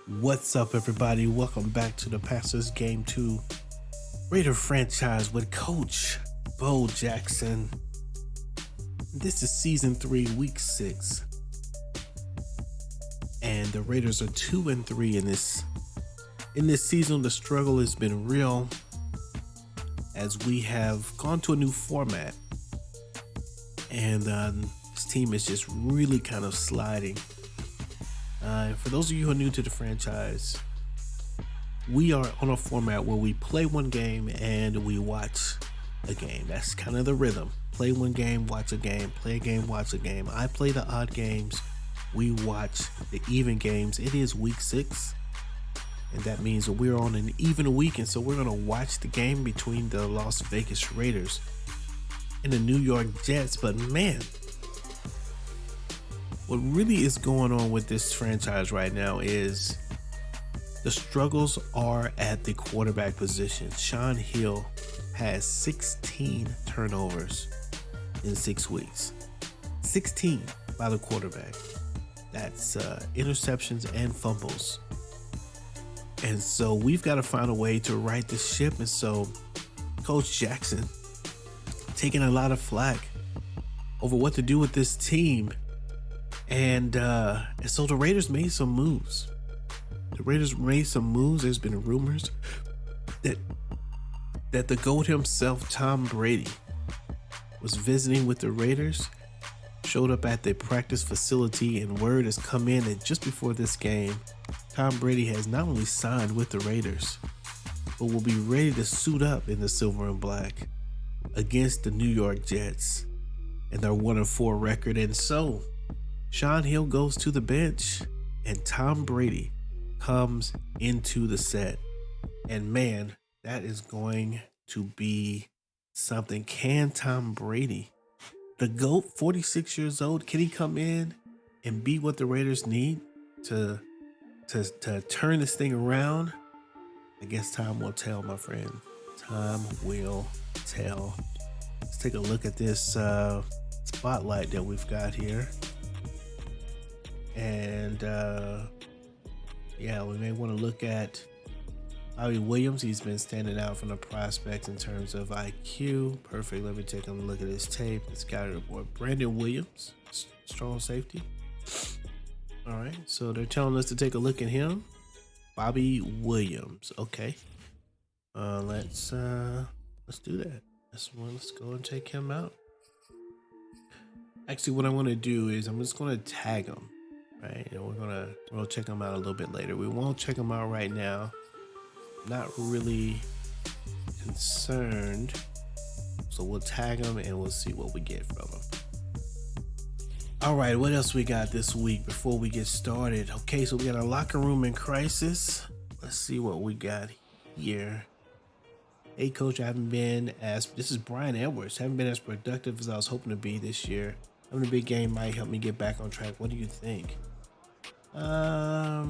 What's up, everybody? Welcome back to the Pastors Game 2 Raider franchise with Coach Beaux Jackson. This is Season 3, Week 6. And the Raiders are 2-3 in this season. The struggle has been real as we have gone to a new format. And this team is just really kind of sliding. For those of you who are new to the franchise, we are on a format where we play one game and we watch a game. That's kind of the rhythm. Play one game, watch a game, play a game, watch a game. I play the odd games. We watch the even games. It is week 6, and that means that we're on an even week, and so we're going to watch the game between the Las Vegas Raiders and the New York Jets. But man, what really is going on with this franchise right now is the struggles are at the quarterback position. Shawn Hill has 16 turnovers in 6 weeks. 16 by the quarterback. That's interceptions and fumbles. And so we've got to find a way to right the ship. And so Coach Jackson taking a lot of flack over what to do with this team. And so the Raiders made some moves. There's been rumors that the GOAT himself, Tom Brady, was visiting with the Raiders, showed up at the practice facility, and word has come in that just before this game, Tom Brady has not only signed with the Raiders, but will be ready to suit up in the silver and black against the New York Jets and their 1-4 record. And so Shawn Hill goes to the bench and Tom Brady comes into the set. And man, that is going to be something. Can Tom Brady, the GOAT, 46 years old, can he come in and be what the Raiders need to turn this thing around? I guess time will tell, my friend. Time will tell. Let's take a look at this spotlight that we've got here. And we may want to look at Bobby Williams. He's been standing out from the prospects in terms of IQ. Perfect. Let me take a look at his tape. It's got it aboard. Brandon Williams, strong safety. All right, so they're telling us to take a look at him. Bobby Williams. Okay. Let's do that. Let's go and take him out. Actually, what I want to do is I'm just going to tag him. Right, and we'll check them out a little bit later. We won't check them out right now. Not really concerned, so we'll tag them and we'll see what we get from them. All right, what else we got this week before we get started? Okay, so we got a locker room in crisis. Let's see what we got here. Hey, coach, this is Brian Edwards. Haven't been as productive as I was hoping to be this year. Having a big game might help me get back on track. What do you think? I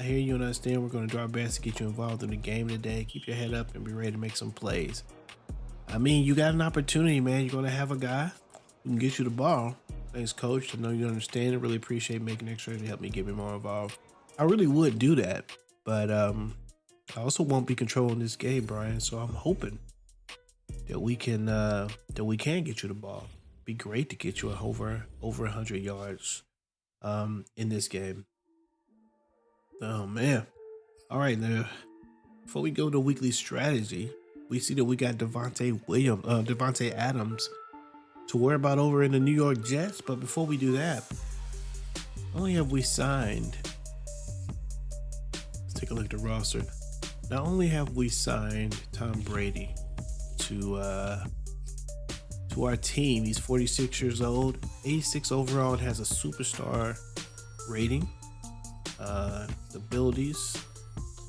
hear you and understand. We're going to do our best to get you involved in the game today. Keep your head up and be ready to make some plays. I mean, you got an opportunity, man. You're going to have a guy who can get you the ball. Thanks, coach. I know you understand. I really appreciate making extra to help me get me more involved. I really would do that, but I also won't be controlling this game, Brian. So I'm hoping that we can get you the ball. Be great to get you over 100 yards in this game. Oh man. All right, now before we go to weekly strategy, we see that we got Devontae Adams to worry about over in the New York Jets. But before we do that, not only have we signed, let's take a look at the roster. Not only have we signed Tom Brady to our team. He's 46 years old, 86 overall, and has a superstar rating. Abilities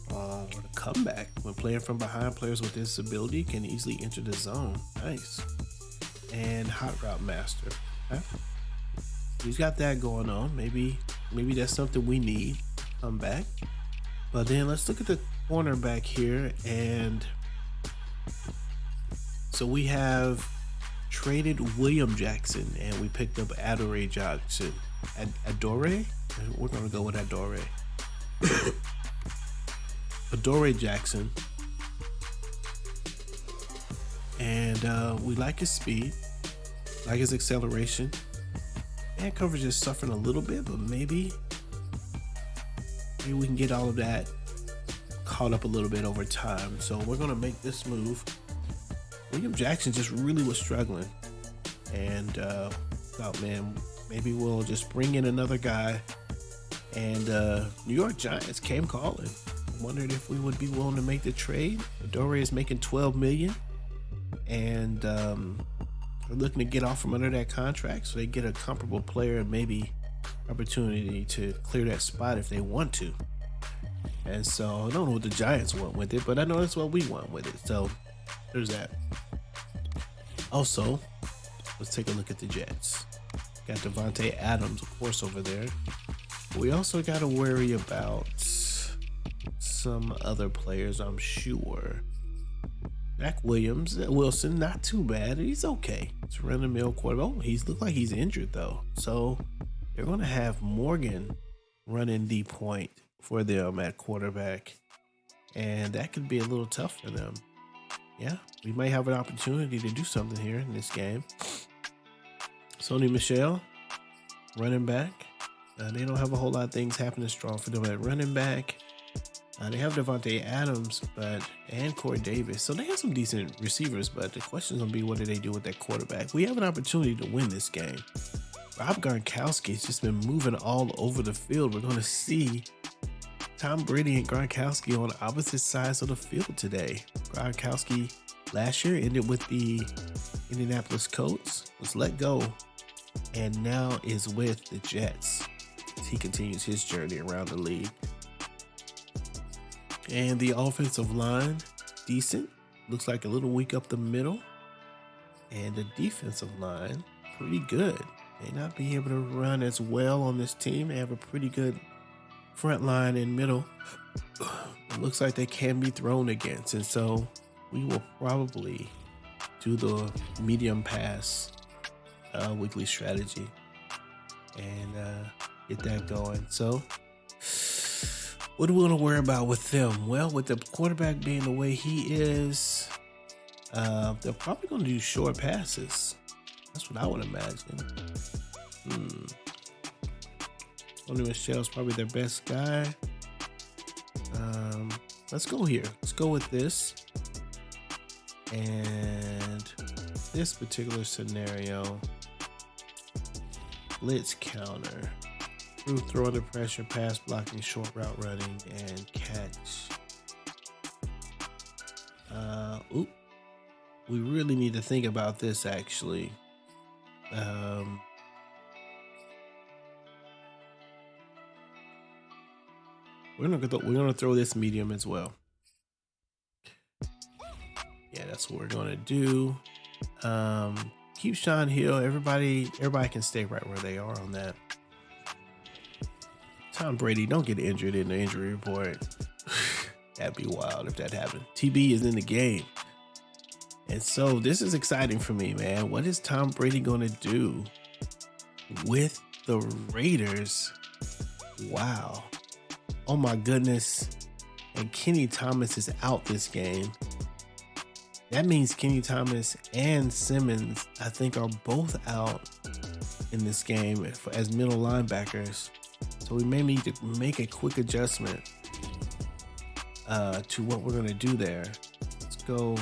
or the comeback when playing from behind. Players with this ability can easily enter the zone. Nice. And hot route master. Okay. He's got that going on. Maybe that's something we need. Come back. But then let's look at the cornerback here. And so we have traded William Jackson and we picked up Adore Jackson. Adore? We're going to go with Adore. Adoree Jackson. And we like his speed, like his acceleration. And coverage is suffering a little bit, but maybe we can get all of that caught up a little bit over time. So we're going to make this move. William Jackson just really was struggling. And thought, man, maybe we'll just bring in another guy. And New York Giants came calling. Wondered if we would be willing to make the trade. Adoree is making $12 million. And they're looking to get off from under that contract so they get a comparable player and maybe opportunity to clear that spot if they want to. And so I don't know what the Giants want with it, but I know that's what we want with it. So there's that. Also, let's take a look at the Jets. Got Davante Adams, of course, over there. We also got to worry about some other players, I'm sure. Zach Wilson, not too bad. He's okay. It's a run-of-the-mill quarterback. Oh, he's looked like he's injured though. So they're going to have Morgan running the point for them at quarterback, and that could be a little tough for them. Yeah, we might have an opportunity to do something here in this game. Sony Michel, running back. They don't have a whole lot of things happening strong for them at running back. They have Davante Adams, and Corey Davis. So they have some decent receivers, but the question is going to be, what do they do with that quarterback? We have an opportunity to win this game. Rob Gronkowski has just been moving all over the field. We're going to see Tom Brady and Gronkowski on opposite sides of the field today. Gronkowski last year ended with the Indianapolis Colts, was let go, and now is with the Jets as he continues his journey around the league. And the offensive line, decent. Looks like a little weak up the middle. And the defensive line, pretty good. May not be able to run as well on this team. They have a pretty good front line and middle. It looks like they can be thrown against. And so we will probably do the medium pass weekly strategy and get that going. So what do we want to worry about with them? Well, with the quarterback being the way he is, they're probably going to do short passes. That's what I would imagine. Sony Michel's probably their best guy. Let's go here. Let's go with this. And this particular scenario, blitz counter. Throw under pressure, pass blocking, short route running, and catch. We really need to think about this actually. We're gonna throw this medium as well. Yeah, that's what we're gonna do. Keep Shawn Hill. Everybody can stay right where they are on that. Tom Brady, don't get injured in the injury report. That'd be wild if that happened. TB is in the game. And so this is exciting for me, man. What is Tom Brady going to do with the Raiders? Wow. Oh my goodness. And Kenny Thomas is out this game. That means Kenny Thomas and Simmons, I think, are both out in this game as middle linebackers. So we may need to make a quick adjustment to what we're going to do there. Let's go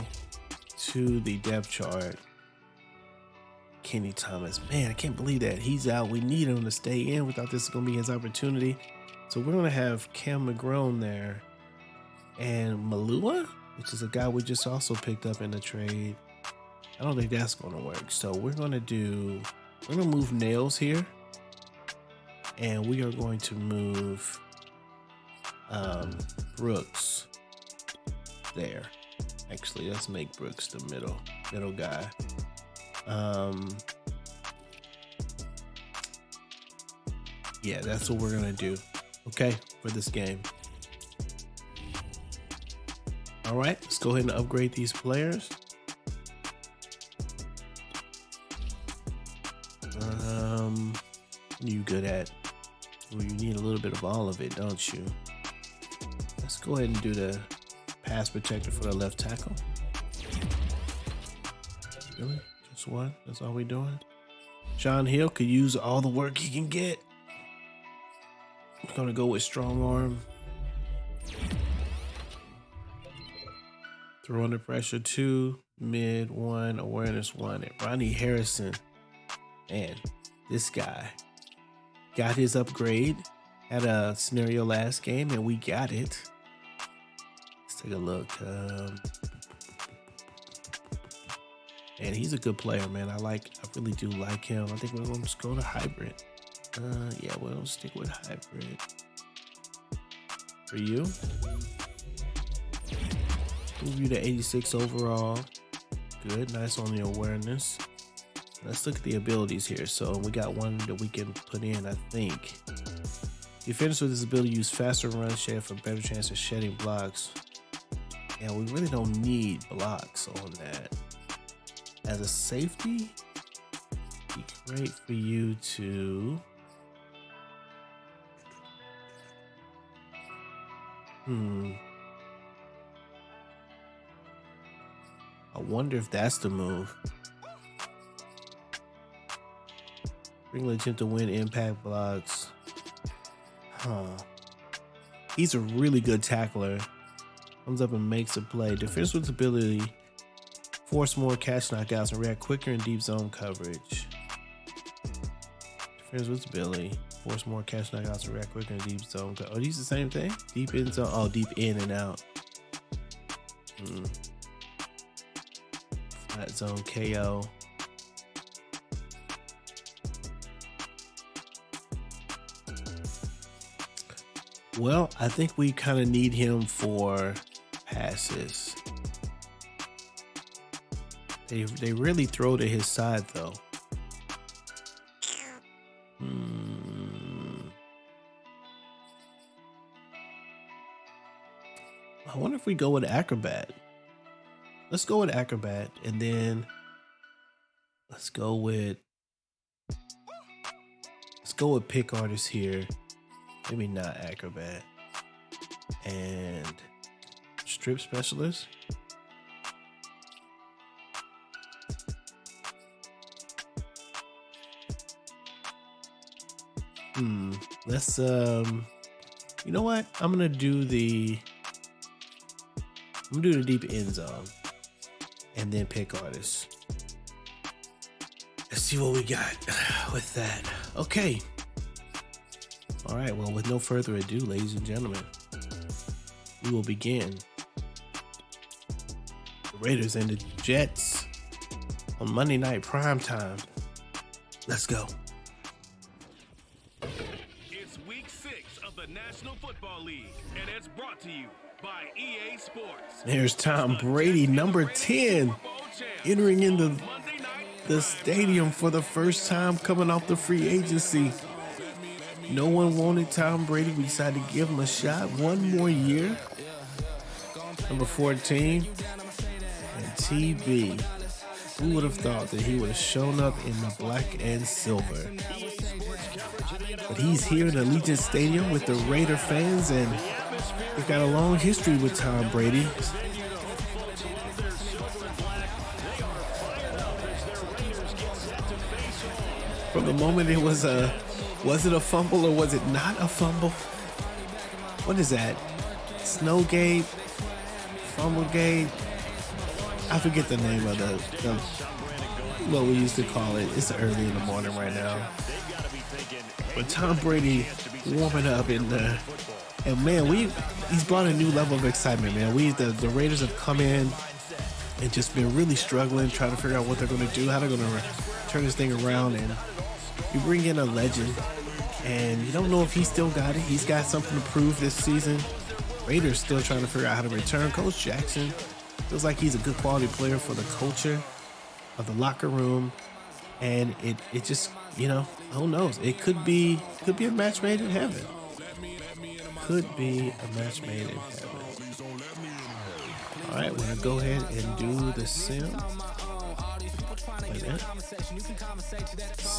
to the depth chart. Kenny Thomas. Man, I can't believe that. He's out. We need him to stay in. We thought this was going to be his opportunity. So we're going to have Cam McGrone there. And Malua, which is a guy we just also picked up in the trade. I don't think that's going to work. So we're going to move Nails here. And we are going to move Brooks there. Actually, let's make Brooks the middle guy. Yeah, that's what we're gonna do. Okay, for this game. All right, let's go ahead and upgrade these players. What are you good at? Well, you need a little bit of all of it, don't you? Let's go ahead and do the pass protector for the left tackle. Really? Just one? That's all we doing? Shawn Hill could use all the work he can get. I'm gonna go with strong arm. Throw under pressure 2, mid 1, awareness 1. And Ronnie Harrison, man, this guy got his upgrade. Had a scenario last game and we got it. Let's take a look. And he's a good player, man. I really do like him. I think we're gonna just go to hybrid. Yeah, we'll stick with hybrid. For you. Move you to 86 overall. Good, nice on the awareness. Let's look at the abilities here. So we got one that we can put in, I think. Defenders with this ability use faster run shed for better chance of shedding blocks. Yeah, we really don't need blocks on that. As a safety, it'd be great for you to I wonder if that's the move. Frequently attempt to win impact blocks. He's a really good tackler. Comes up and makes a play. Defense with ability. Force more catch knockouts and react quicker in deep zone coverage. Defense with ability. Force more catch knockouts and react quicker in deep zone coverage. Are these the same thing? Deep in zone. Oh, deep in and out. Flat zone KO. Well, I think we kind of need him for passes. They really throw to his side though. I wonder if we go with acrobat. Let's go with acrobat, and then let's go with pick artist here. Maybe not acrobat. And strip specialist. Let's you know what? I'm gonna do the deep end zone and then pick artists. Let's see what we got with that. Okay. All right, well, with no further ado, ladies and gentlemen, we will begin. The Raiders and the Jets on Monday night primetime. Let's go. It's week 6 of the National Football League, and it's brought to you by EA Sports. There's Tom Brady, number 10, entering into the stadium for the first time coming off the free agency. No one wanted Tom Brady. We decided to give him a shot. One more year. Number 14. And TB. Who would have thought that he would have shown up in the black and silver? But he's here in Allegiant Stadium with the Raider fans, and they've got a long history with Tom Brady. From the moment it was it a fumble or was it not a fumble? What is that? Snowgate? Fumblegate? I forget the name of the what we used to call it. It's early in the morning right now. But Tom Brady warming up and man, he's brought a new level of excitement, man. The Raiders have come in and just been really struggling, trying to figure out what they're going to do, how they're going to turn this thing around, and you bring in a legend, and you don't know if he's still got it. He's got something to prove this season. Raiders still trying to figure out how to return. Coach Jackson feels like he's a good quality player for the culture of the locker room, and it just, who knows? It could be a match made in heaven. Could be a match made in heaven. All right, we're gonna go ahead and do the sim. Like that. So,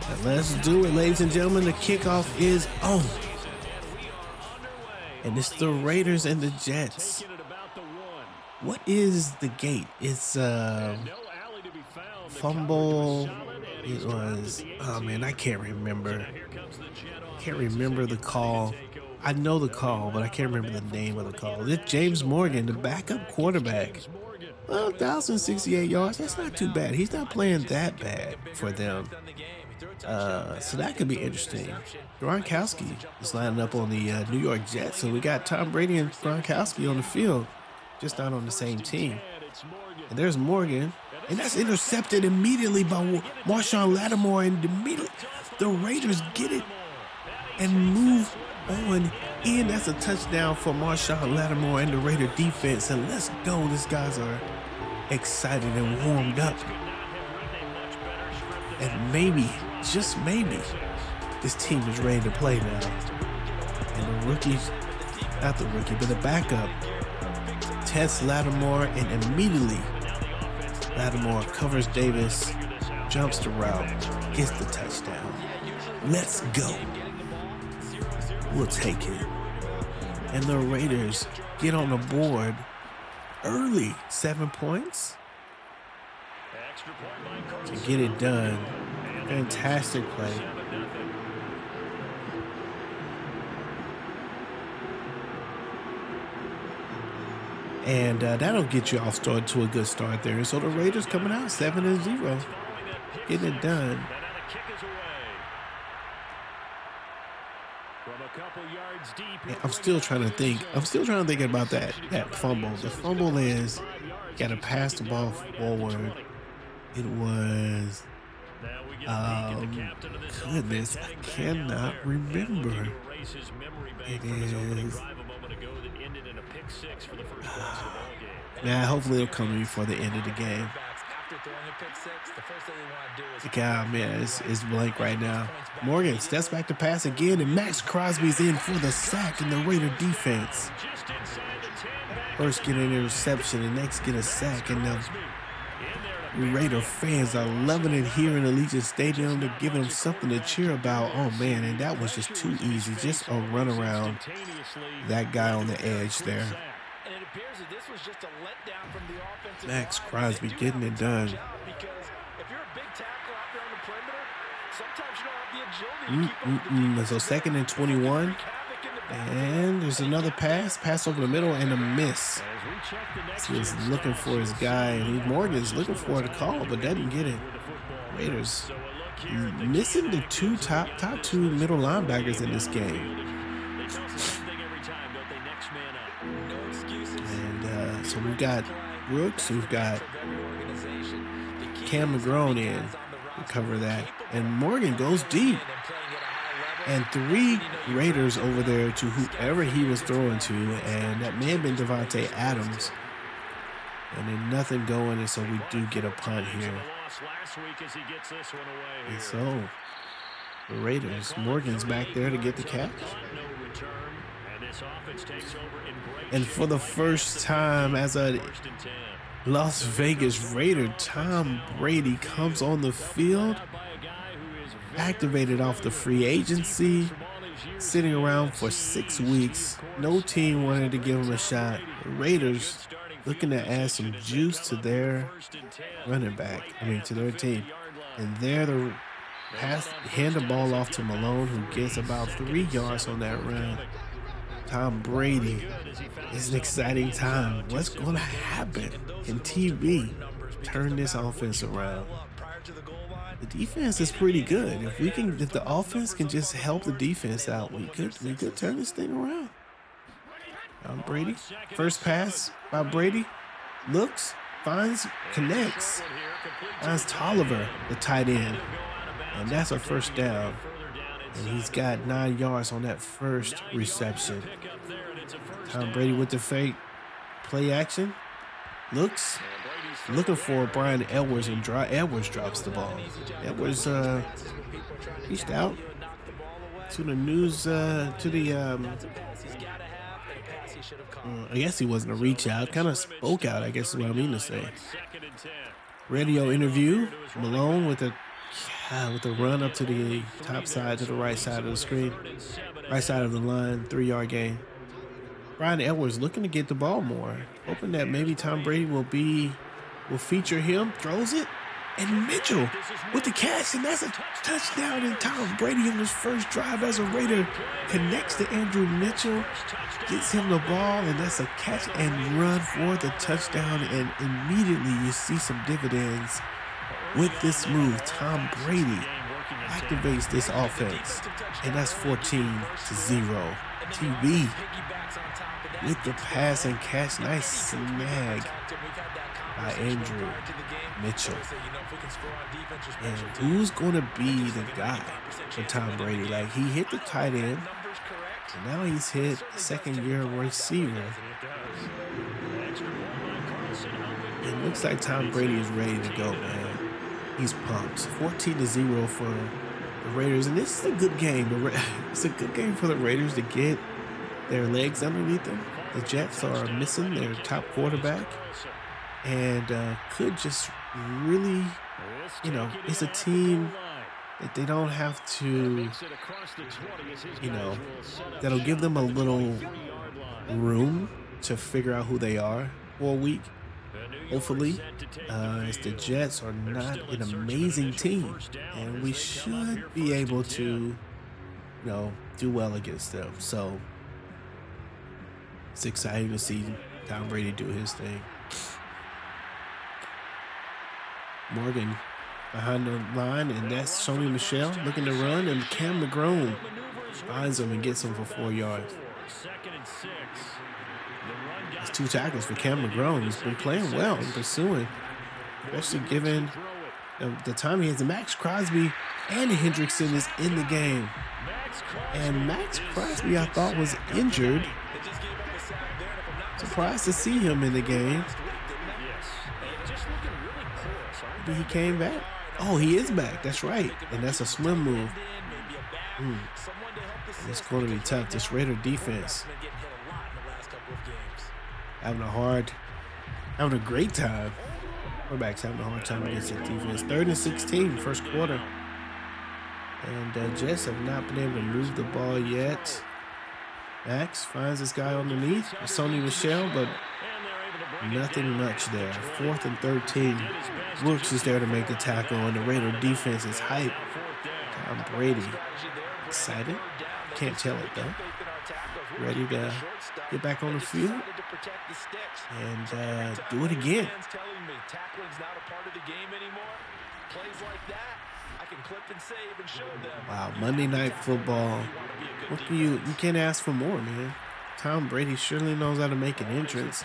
and Let's do it, ladies and gentlemen. The kickoff is on. And it's the Raiders and the Jets. What is the gate? It's fumble. It was, oh man, I can't remember. Can't remember the call. I know the call, but I can't remember the name of the call. It's James Morgan, the backup quarterback. Well, 1,068 yards. That's not too bad. He's not playing that bad for them. So that could be interesting. Gronkowski is lining up on the New York Jets. So we got Tom Brady and Gronkowski on the field, just not on the same team. And there's Morgan. And that's intercepted immediately by Marshawn Lattimore. And immediately the Raiders get it and move on in. That's a touchdown for Marshawn Lattimore and the Raider defense. And let's go. These guys are excited and warmed up. And maybe, just maybe, this team is ready to play now. And the rookies, not the rookie, but the backup, tests Lattimore, and immediately Lattimore covers Davis, jumps the route, gets the touchdown. Let's go. We'll take it. And the Raiders get on the board early, 7 points to get it done. Fantastic play. And that'll get you off start to a good start there. So the Raiders coming out 7-0, getting it done. And I'm still trying to think. About that fumble. The fumble is got to pass the ball forward. It was, goodness, I cannot remember. It is. Nah, hopefully it'll come to me before the end of the game. God, man, it's blank right now. Morgan steps back to pass again, and Max Crosby's in for the sack in the Raider defense. First get an interception, and next get a sack, and the Raider fans are loving it here in Allegiant Stadium. They're giving them something to cheer about. Oh, man, and that was just too easy. Just a run around that guy on the edge there. Max Crosby getting it done. So 2nd and 21. And there's another pass over the middle, and a miss. So he's looking for his guy, and Morgan's looking for the call, but doesn't get it. Raiders missing the top two middle linebackers in this game. And so we've got Brooks, we've got Cam McGrone in to cover that, and Morgan goes deep. And 3 Raiders over there to whoever he was throwing to, and that may have been Devontae Adams. And then nothing going, and so we do get a punt here. And so the Raiders, Morgan's back there to get the catch. And for the first time as a Las Vegas Raider, Tom Brady comes on the field. Activated off the free agency, sitting around for 6 weeks. No team wanted to give him a shot. The Raiders looking to add some juice to their running back, to their team. And there the hand the ball off to Malone, who gets about 3 yards on that run. Tom Brady. It's an exciting time. What's going to happen? Can TV turn this offense around? The defense is pretty good. If the offense can just help the defense out, we could turn this thing around. Brady, first pass by Brady, looks, finds, connects, finds Tolliver, the tight end, and that's a first down. And he's got 9 yards on that first reception. Tom Brady with the fake play action, looking for Brian Edwards, and Edwards drops the ball. Edwards reached out to the news, I guess he wasn't a reach out, kind of spoke out, I guess is what I mean to say. Radio interview, Malone with a with a run up to the top side, to the right side of the screen, right side of the line, 3-yard gain. Brian Edwards looking to get the ball more, hoping that maybe Tom Brady will feature him, throws it, and Mitchell with the catch, and that's a touchdown. And Tom Brady on his first drive as a Raider connects to Andrew Mitchell, gets him the ball, and that's a catch and run for the touchdown. And immediately you see some dividends with this move. Tom Brady activates this offense, and that's 14-0. TB with the pass and catch. Nice snag by Andrew Mitchell. And who's going to be the guy for Tom Brady? Like, he hit the tight end, and now he's hit second-year receiver. It looks like Tom Brady is ready to go, man. He's pumped. 14-0 for the Raiders, and this is a good game. It's a good game for the Raiders to get their legs underneath them. The Jets are missing their top quarterback, and could just really, it's a team that they don't have to, that'll give them a little room to figure out who they are for a week. Hopefully, as the Jets are not an amazing team, and we should be able to, do well against them. So it's exciting to see Tom Brady do his thing. Morgan behind the line, and that's Sony Michel looking to run, and Cam McGrone finds him and gets him for 4 yards. That's 2 tackles for Cam McGrone. He's been playing well and pursuing, especially given the time he has. Max Crosby and Hendrickson is in the game. And Max Crosby, I thought, was injured. Surprised to see him in the game. Maybe he came back. Oh, he is back. That's right. And that's a swim move. It's going to be tough. This Raider defense having a great time. Quarterback's having a hard time against the defense. 3rd and 16, first quarter. And Jets have not been able to move the ball yet. Max finds this guy underneath, Sony Michel, but nothing much there. 4th and 13. Brooks is there to make the tackle, and the Raider defense is hype. Tom Brady excited. Can't tell it though. Ready to get back on the field and do it again. Wow, Monday Night Football. You can't ask for more, man. Tom Brady surely knows how to make an entrance.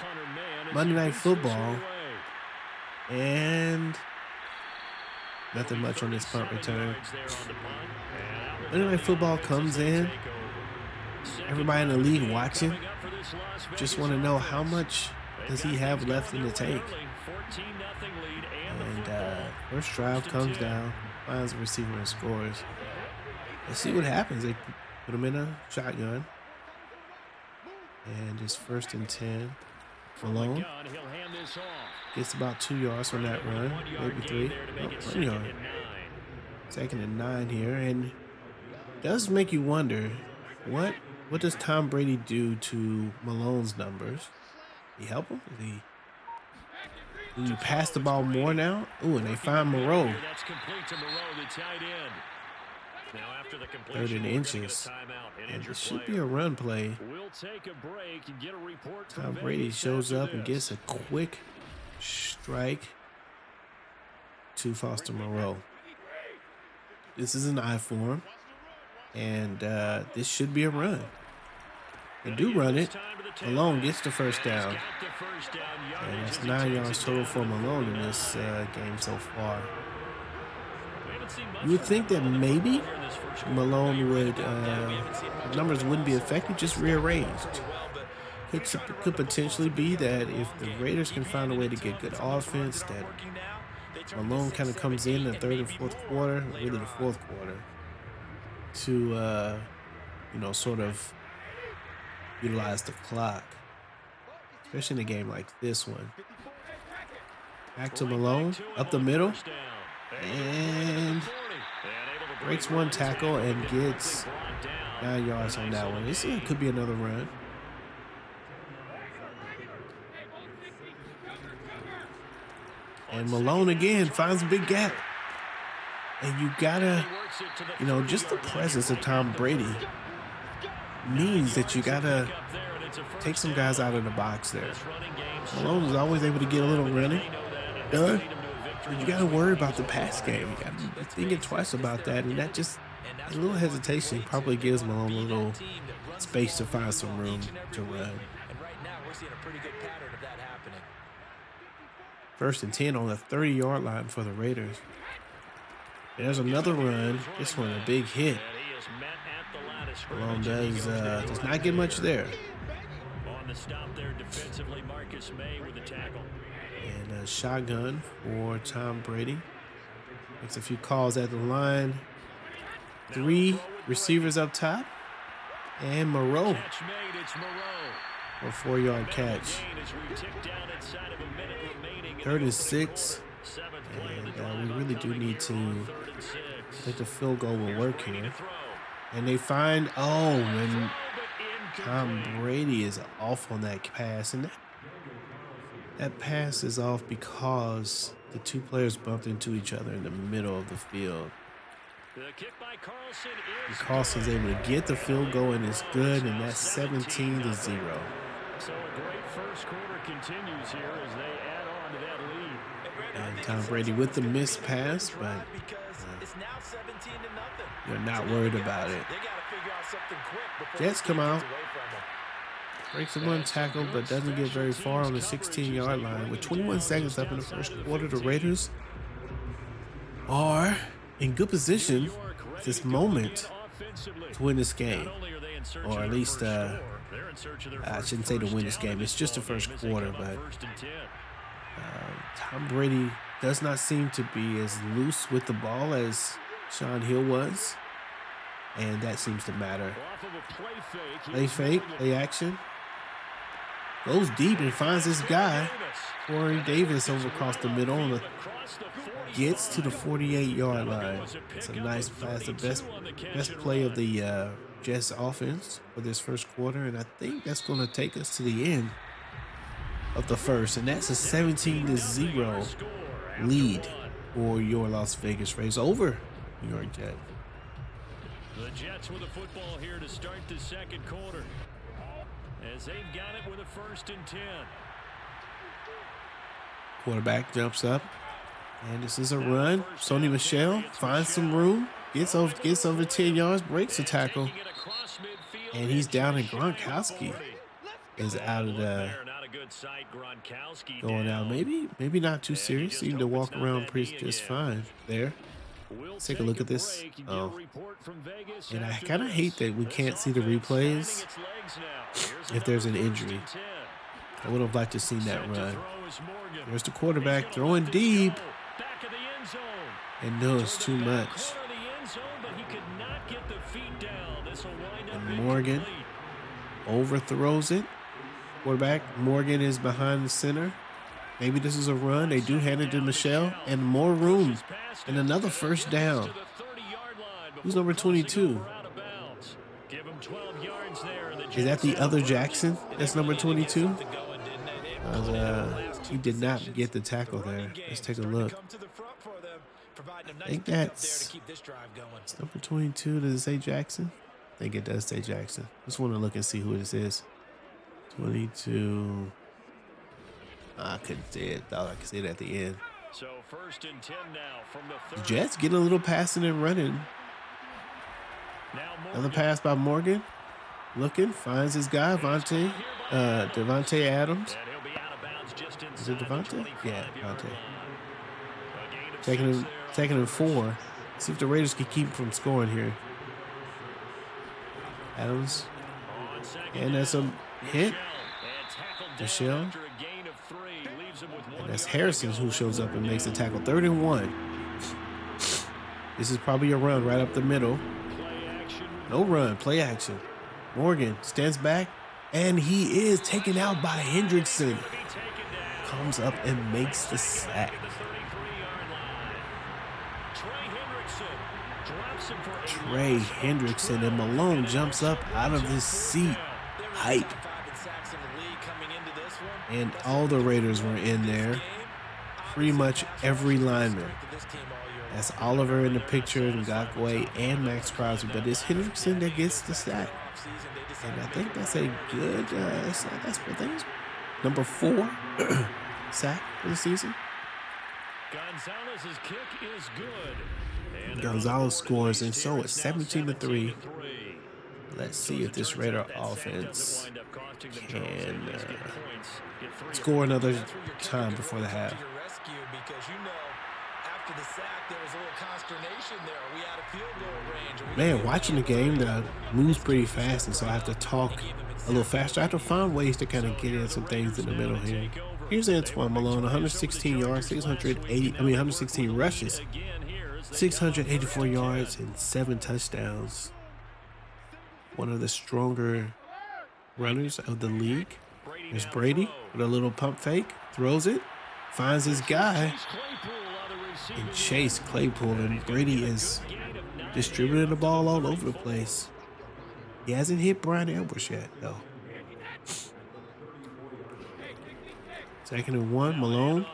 Monday Night Football, and nothing much on this punt return. Monday Night Football comes in. Everybody in the league watching just want to know how much does he have left in the tank. And first drive comes down, finds a receiver and scores. Let's see what happens. They put him in a shotgun. And it's 1st and 10. Malone gets about 2 yards on that run, maybe 3. Oh, 1 yard. 2nd and 9 here, and it does make you wonder what does Tom Brady do to Malone's numbers? Did he help him? Did he pass the ball more now? Ooh, and they find Moreau. 3rd and inches. And it should be a run play. Tom Brady shows up and gets a quick strike to Foster Moreau. This is an I form. And this should be a run. They do run it. Malone gets the first down. And that's 9 yards total for Malone in this game so far. You would think that maybe Malone would, numbers wouldn't be affected, just rearranged. Could potentially be that if the Raiders can find a way to get good offense, that Malone kind of comes in the 3rd and 4th quarter, really the 4th quarter, to, sort of utilize the clock, especially in a game like this one. Back to Malone, up the middle, and breaks one tackle and gets 9 yards on that one. This could be another run. And Malone again finds a big gap. And you gotta, just the presence of Tom Brady means that you gotta take some guys out of the box there. Malone is always able to get a little running done, but you gotta worry about the pass game. You gotta be thinking twice about that, and that just a little hesitation probably gives Malone a little space to find some room to run. 1st and 10 on the 30-yard line for the Raiders. There's another run. This one a big hit. Malone does not get much there. On the stop there defensively, Marcus May with the tackle. And a shotgun for Tom Brady. Makes a few calls at the line. 3 receivers up top. And Moreau. A 4-yard catch. 3rd and 6. And we really do need to let the field goal will work here. And they find, and Tom Brady is off on that pass. And that pass is off because the 2 players bumped into each other in the middle of the field. And Carlson's able to get the field goal, and it's good, and that's 17-0. So a great first quarter continues here as they add on to that lead. And Tom Brady with the missed pass, but you're not worried about it. Jets come out, breaks the one tackle, but doesn't get very far on the 16-yard line. With 21 seconds left in the first quarter, the Raiders are in good position at this moment to win this game. Or at least, I shouldn't say to win this game. It's just the first quarter, but Tom Brady does not seem to be as loose with the ball as Shawn Hill was. And that seems to matter. Play fake, play action. Goes deep and finds this guy, Corey Davis, over across the middle. And gets to the 48-yard line. It's a nice pass, the best play of the Jets offense for this first quarter. And I think that's going to take us to the end of the first. And that's a 17-0 lead for your Las Vegas Raiders over New York Jets. The Jets with the football here to start the second quarter, as they've got it with a 1st and 10. Quarterback jumps up, and this is a run. Sony Michel finds some room, gets over 10 yards, breaks the tackle, and he's down. And Gronkowski is out of the going out. Maybe not too serious. Seemed to walk around just fine there. Let's take a look at this. And I kind of hate that we can't see the replays if there's an injury. I would have liked to see that run. There's the quarterback throwing deep. And no, it's too much. And Morgan overthrows it. Quarterback Morgan is behind the center. Maybe this is a run. They do hand it to Michelle, and more room. And another first down. Who's number 22? Is that the other Jackson? That's number 22? He did not get the tackle there. Let's take a look. I think that's number 22. Does it say Jackson? I think it does say Jackson. Just want to look and see who this is. 22. I couldn't see it. Thought I could see it at the end. So 1st and 10 now from the Jets getting a little passing and running. Another pass by Morgan. Looking, finds his guy, Devontae Adams. Is it Devontae? Yeah, Devontae. Taking him 4. See if the Raiders can keep him from scoring here. Adams. And that's a hit. Michelle. And that's Harrison who shows up and makes the tackle. 3rd and 1. This is probably a run right up the middle. No run, play action. Morgan stands back, and he is taken out by Hendrickson. Comes up and makes the sack. Trey Hendrickson, and Malone jumps up out of his seat. Hype. And all the Raiders were in there. Pretty much every lineman. That's Oliver in the picture, Ngakoue, and Max Crosby. But it's Hendrickson that gets the sack. And I think that's a good sack. That's what things. Number 4 sack for the season. Gonzalez's kick is good. And Gonzalez scores, and so it's 17-3. Let's see if this Raider offense can score another time before the half. Man, watching the game moves pretty fast, and so I have to talk a little faster. I have to find ways to kind of get in some things in the middle here. Here's Antoine Malone, 116 yards, 116 rushes, 684 yards, and 7 touchdowns. One of the stronger runners of the league. There's Brady with a little pump fake, throws it, finds his guy, and Chase Claypool. And Brady is distributing the ball all over the place. He hasn't hit Brian Edwards yet, though. 2nd and 1, Malone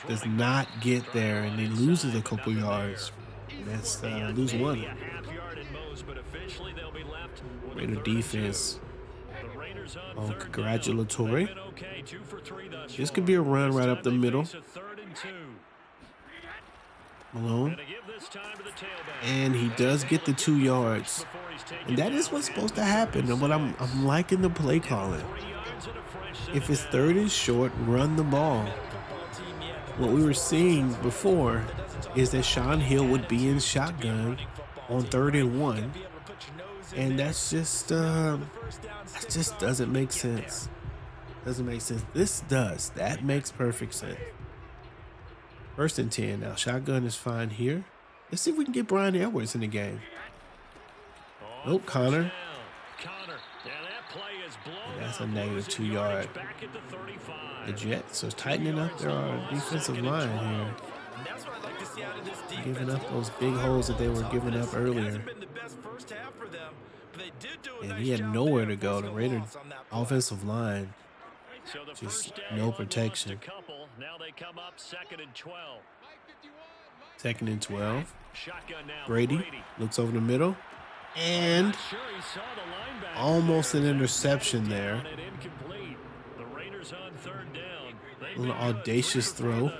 does not get there, and he loses a couple yards. That's lose 1. Raider defense. Oh, congratulatory. This could be a run right up the middle. Malone. And he does get the 2 yards. And that is what's supposed to happen. But I'm liking the play calling. If it's 3rd and short, run the ball. What we were seeing before is that Shawn Hill would be in shotgun on 3rd and 1. And that's just that just doesn't make sense. Doesn't make sense. This does. That makes perfect sense. 1st and 10 now. Shotgun is fine here. Let's see if we can get Brian Edwards in the game. Nope, Connor. And that's a negative 2 yard. The Jets are tightening up their defensive line here. Giving up those big holes that they were giving up earlier. And he had nowhere to go. The Raider offensive line, just no protection. Now they come up 2nd and 12. 2nd and 12. Brady looks over the middle. And almost an interception there. A little audacious throw.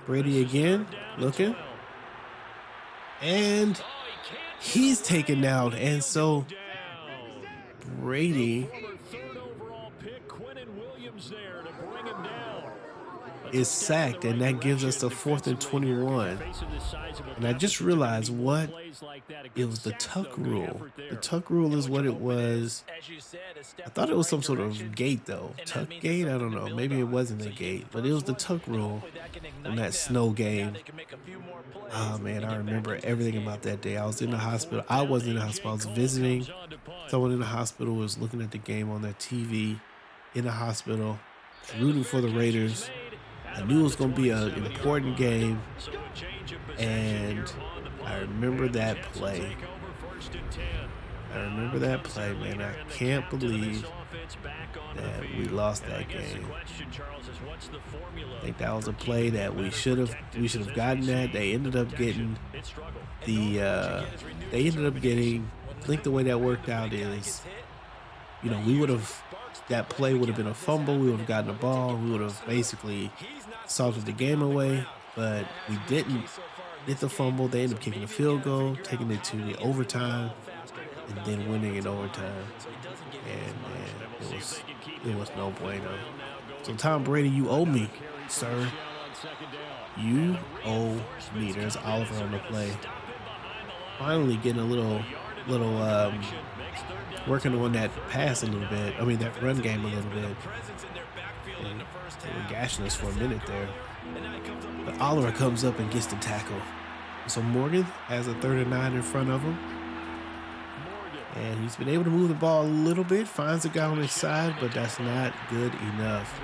Brady again, looking. And he's taken out. And so Brady is sacked, and that gives us the 4th and 21. And I just realized what it was. The tuck rule. The tuck rule is what it was. I thought it was some sort of gate, though. Tuck gate? I don't know. Maybe it wasn't a gate, but it was the tuck rule on that snow game. Oh, man, I remember everything about that day. I was in the hospital. I wasn't in the hospital. I was visiting. Someone in the hospital was looking at the game on their TV in the hospital, rooting for the Raiders. I knew it was going to be an important game, and I remember that play. Man. I can't believe that we lost that game. I think that was a play that we should have gotten that. They ended up getting I think the way that worked out is, we would have, that play would have been a fumble. We would have gotten the ball. We would have basically salted the game away, but we didn't get the fumble. They ended up kicking a field goal, taking it to the overtime, and then winning in overtime. And man, it was no bueno. So Tom Brady, you owe me, sir. You owe me. There's Oliver on the play. Finally getting a little working on that pass a little bit. I mean, that run game a little bit. And they were gashing us for a minute there. But Oliver comes up and gets the tackle. So Morgan has a 3rd and 9 in front of him. And he's been able to move the ball a little bit. Finds a guy on his side, but that's not good enough.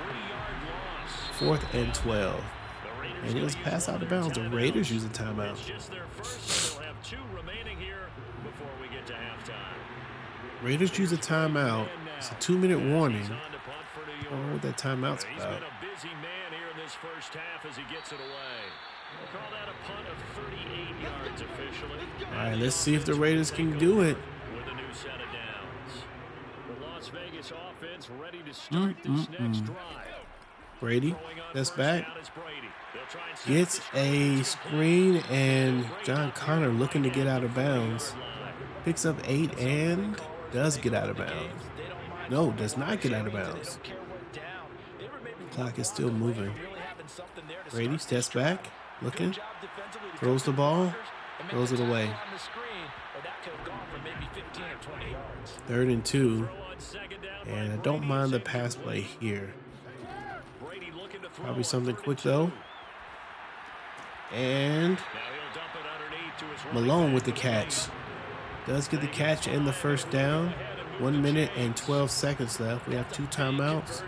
4th and 12. And it was passed out of bounds. The Raiders use a timeout. It's just their first, and they'll have 2 remaining here before we get to halftime. Raiders use a timeout. It's a 2-minute warning. I don't know what that timeout's He's about. been a busy man here in this first half as he gets it away. We'll call that a punt of 38 yards officially. All right, let's see if the Raiders can do it. With a new set of downs. The Las Vegas offense ready to start this next drive. Brady, that's back. Gets a screen, and John Connor looking to get out of bounds. Picks up 8 and does get out of bounds. No, does not get out of bounds. Clock is still moving. Brady steps back, looking, throws the ball, throws it away. 3rd and 2, and I don't mind the pass play here. Probably something quick though. And Malone with the catch. Does get the catch and the first down. 1 minute and 12 seconds left. We have 2 timeouts.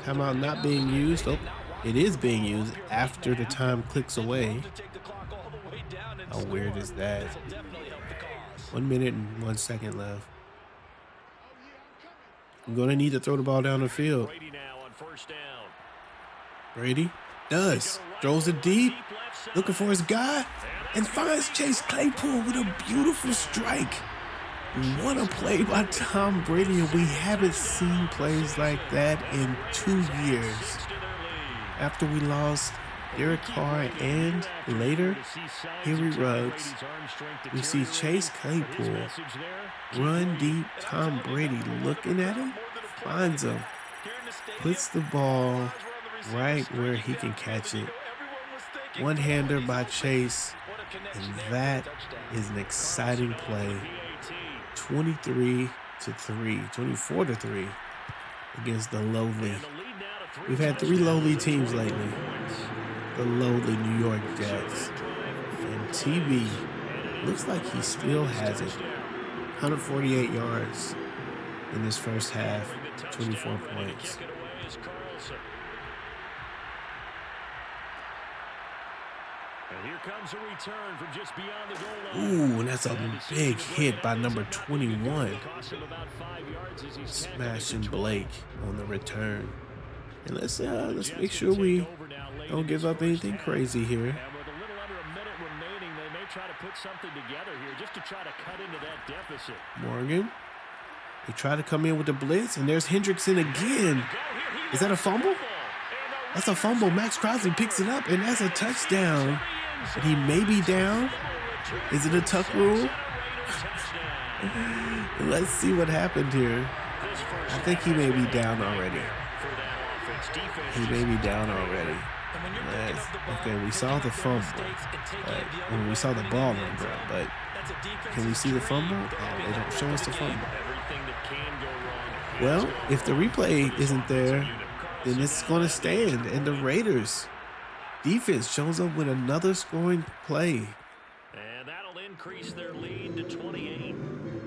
Timeout not being used. Oh, it is being used after the time clicks away. How weird is that? 1 minute and 1 second left. I'm going to need to throw the ball down the field. Brady does. Throws it deep. Looking for his guy. And finds Chase Claypool with a beautiful strike. What a play by Tom Brady. And we haven't seen plays like that in 2 years. After we lost Derek Carr and later Henry Ruggs, we see Chase Claypool run deep. Tom Brady looking at him, finds him, puts the ball right where he can catch it. One-hander by Chase, and that is an exciting play. 24-3 against the lowly. We've had 3 lowly teams lately. The lowly New York Jets. And TV looks like he still has it. 148 yards in this first half, 24 points. Here comes a return from just beyond the goal line. Ooh, and that's a big hit by number 21. Smashing Blake on the return. And let's make sure we don't give up anything crazy here. And with a little under a minute remaining, they may try to put something together here just to try to cut into that deficit. Morgan. They try to come in with the blitz, and there's Hendrickson again. Is that a fumble? That's a fumble. Max Crosby picks it up, and that's a touchdown. And he may be down. Is it a tuck rule? Let's see what happened here. I think he may be down already. He may be down already. Okay, we saw the fumble. We saw the ball on the ground, but can we see the fumble? Oh, they don't show us the fumble. Well, if the replay isn't there, then it's going to stand. And the Raiders defense shows up with another scoring play. And that'll increase their lead to 28.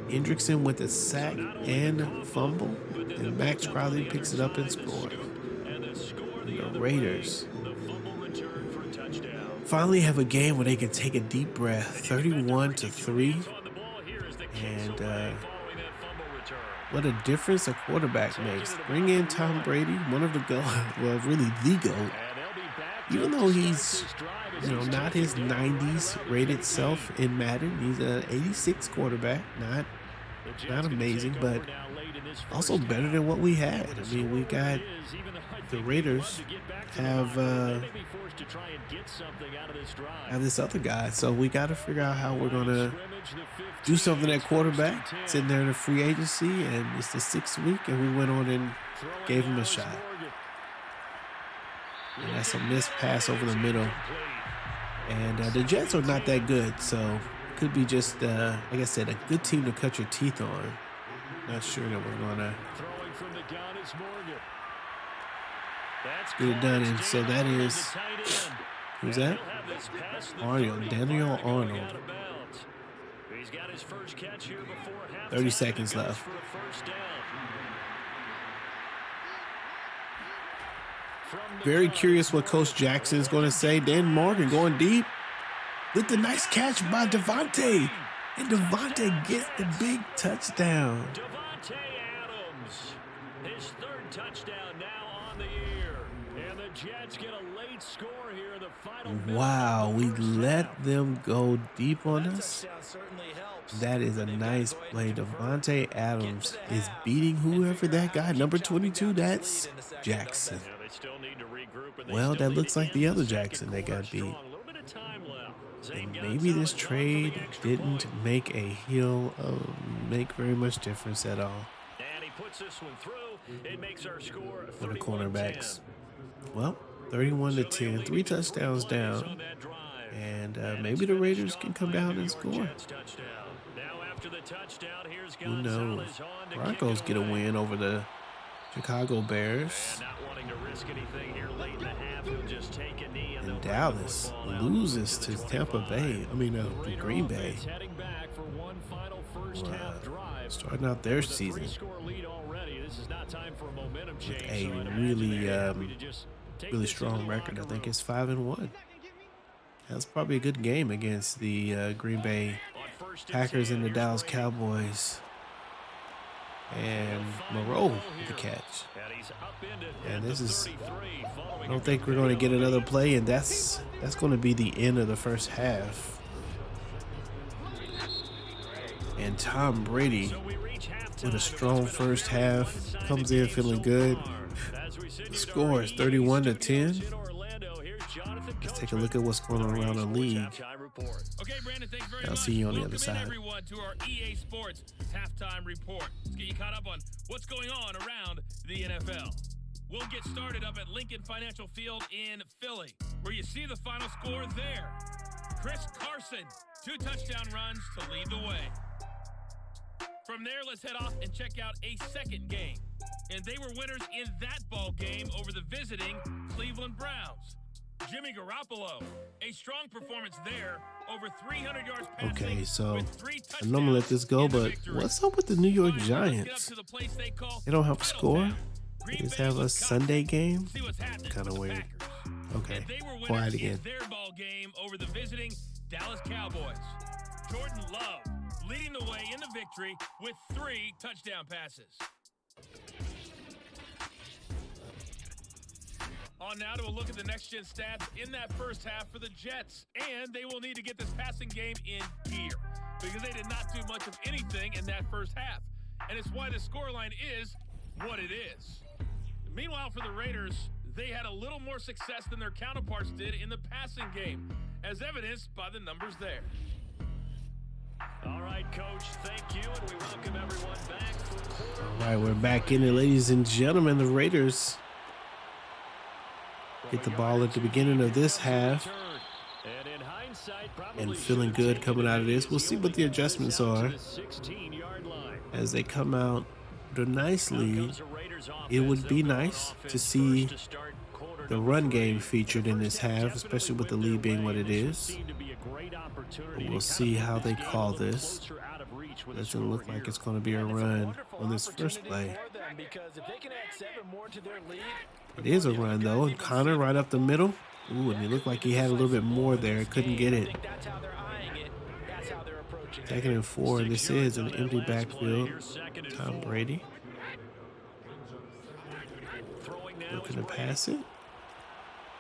Hendrickson with a sack and fumble. And Max Crosby picks it up and scores. And the Raiders finally have a game where they can take a deep breath. 31-3. And what a difference a quarterback makes. Bring in Tom Brady, one of the really the GOAT. Even though he's, not his 90s rated self in Madden, he's an 86 quarterback. Not amazing, but also better than what we had. I mean, we got the Raiders have this other guy, so we got to figure out how we're gonna do something at quarterback. Sitting there in a free agency, and it's the 6th week, and we went on and gave him a shot. And that's a missed pass over the middle. And the Jets are not that good, so it could be just, like I said, a good team to cut your teeth on. Not sure that we're going to get it done. And so that is, who's that? Daniel Arnold. 30 seconds left. Very curious what Coach Jackson is going to say. Dan Morgan going deep with the nice catch by Devontae. And Devontae gets the big touchdown. Devontae Adams, his third touchdown now on the year. And the Jets get a late score here in the final minute. Wow, we let half. them go deep on us. That is a nice play. Devontae Adams is beating whoever that guy, number 22, that's Jackson. Yeah, they still need to regroup, and they Well, still that need looks to like the end other second Jackson that quarter got beat. strong. A little bit of time left. And Zane maybe this Gonzalez on for the trade extra didn't point. make a Hill make very much difference at all And he puts this one through. It makes our score for the 31-10. cornerbacks. Well, 31-10, 3 touchdowns down. And maybe the Raiders can come down and score. Who knows? Broncos get a win over the Chicago Bears. And Dallas loses to Tampa Bay. To Green Bay. Starting out their season with a really strong record. I think it's 5-1. That's probably a good game against the Green Bay Packers and the Dallas Cowboys. And Moreau with the catch. And this is, I don't think we're going to get another play, and that's going to be the end of the first half. And Tom Brady with a strong first half comes in feeling good. The score is 31-10. Let's take a look at what's going on around the league. Okay, Brandon, thanks very much. I'll see you on the other Welcome side. in, everyone, to our EA Sports halftime report. Let's get you caught up on what's going on around the NFL. We'll get started up at Lincoln Financial Field in Philly, where you see the final score there. Chris Carson, 2 touchdown runs to lead the way. From there, let's head off and check out a second game. And they were winners in that ball game over the visiting Cleveland Browns. Jimmy Garoppolo, a strong performance there, over 300 yards passing. Okay, so with 3 I normally let this go, touchdowns in the but victory. what's up with the New York Let's get up Giants? to the place they call They don't have a score? Titletown. They Green just Bay have a was Sunday game? See what's happening Kind of with the weird. Packers. Okay, And they were winners quiet in again. their ball game over the visiting Dallas Cowboys. Jordan Love leading the way in the victory with 3 touchdown passes. On now to a look at the next-gen stats in that first half for the Jets. And they will need to get this passing game in gear because they did not do much of anything in that first half. And it's why the scoreline is what it is. Meanwhile, for the Raiders, they had a little more success than their counterparts did in the passing game, as evidenced by the numbers there. All right, Coach, thank you, and we welcome everyone back for All right, we're back in it, ladies and gentlemen. The Raiders get the ball at the beginning of this half and feeling good coming out of this. We'll see what the adjustments are as they come out with a nice lead. It would be nice to see the run game featured in this half, especially with the lead being what it is. But we'll see how they call this. Doesn't look like it's going to be a run on this first play. It is a run, though, and Connor right up the middle. Ooh, and it looked like he had a little bit more there. Couldn't get it. 2nd and 4, and this is an empty backfield. Tom Brady looking to pass it.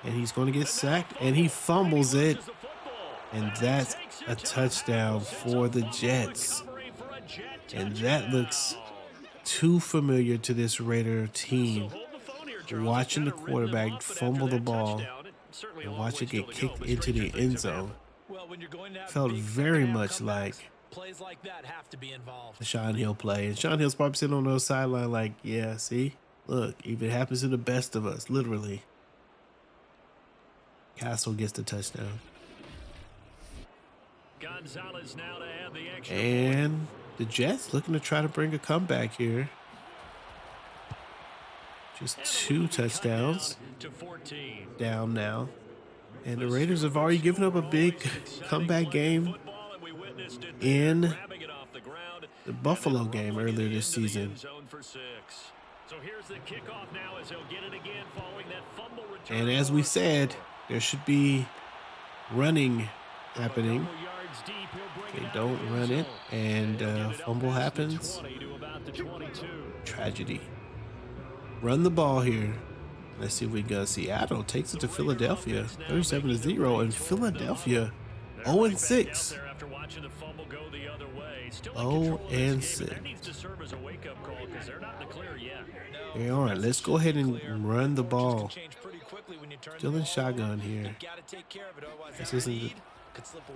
And he's going to get sacked, and he fumbles it. And that's a touchdown for the Jets. And that looks too familiar to this Raider team. Watching the quarterback fumble the ball and watch it get kicked into the end zone felt very much like the Shawn Hill play. And Shawn Hill's probably sitting on the sideline like, yeah, see? Look, if it happens to the best of us, literally. Castle gets the touchdown. Gonzalez now to have the extra And the Jets looking to try to bring a comeback here. Just 2 touchdowns down now. And the Raiders have already given up a big comeback game in the Buffalo game earlier this season. So here's the kickoff now as he'll get it again following that fumble return. And as we said, there should be running happening. They don't run it, and fumble happens. Tragedy. Run the ball here. Let's see if we got Seattle takes it to Philadelphia, 37-0, and Philadelphia 0-6. 0-6. They aren't. Let's go ahead and run the ball. Still in shotgun here. This isn't the,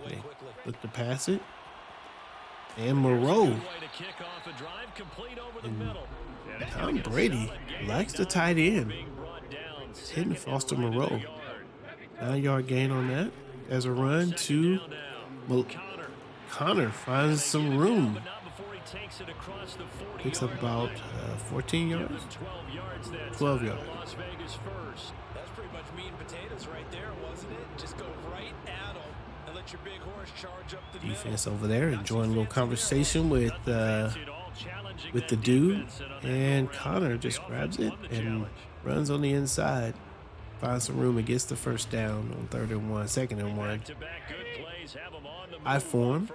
okay. Look to pass it. And Moreau. And Tom Brady likes the tight end. It's hitting Foster Moreau. 9-yard gain on that. As a run to Connor finds some room. Picks up about 14 yards. 12 yards. That's pretty much meat and potatoes right there, wasn't it? Just go right at them and let your big horse charge up the defense over there, enjoying a little conversation with the dude, and Connor just grabs it and runs on the inside, finds some room and gets the first down on 3rd and 1, 2nd and 1. I form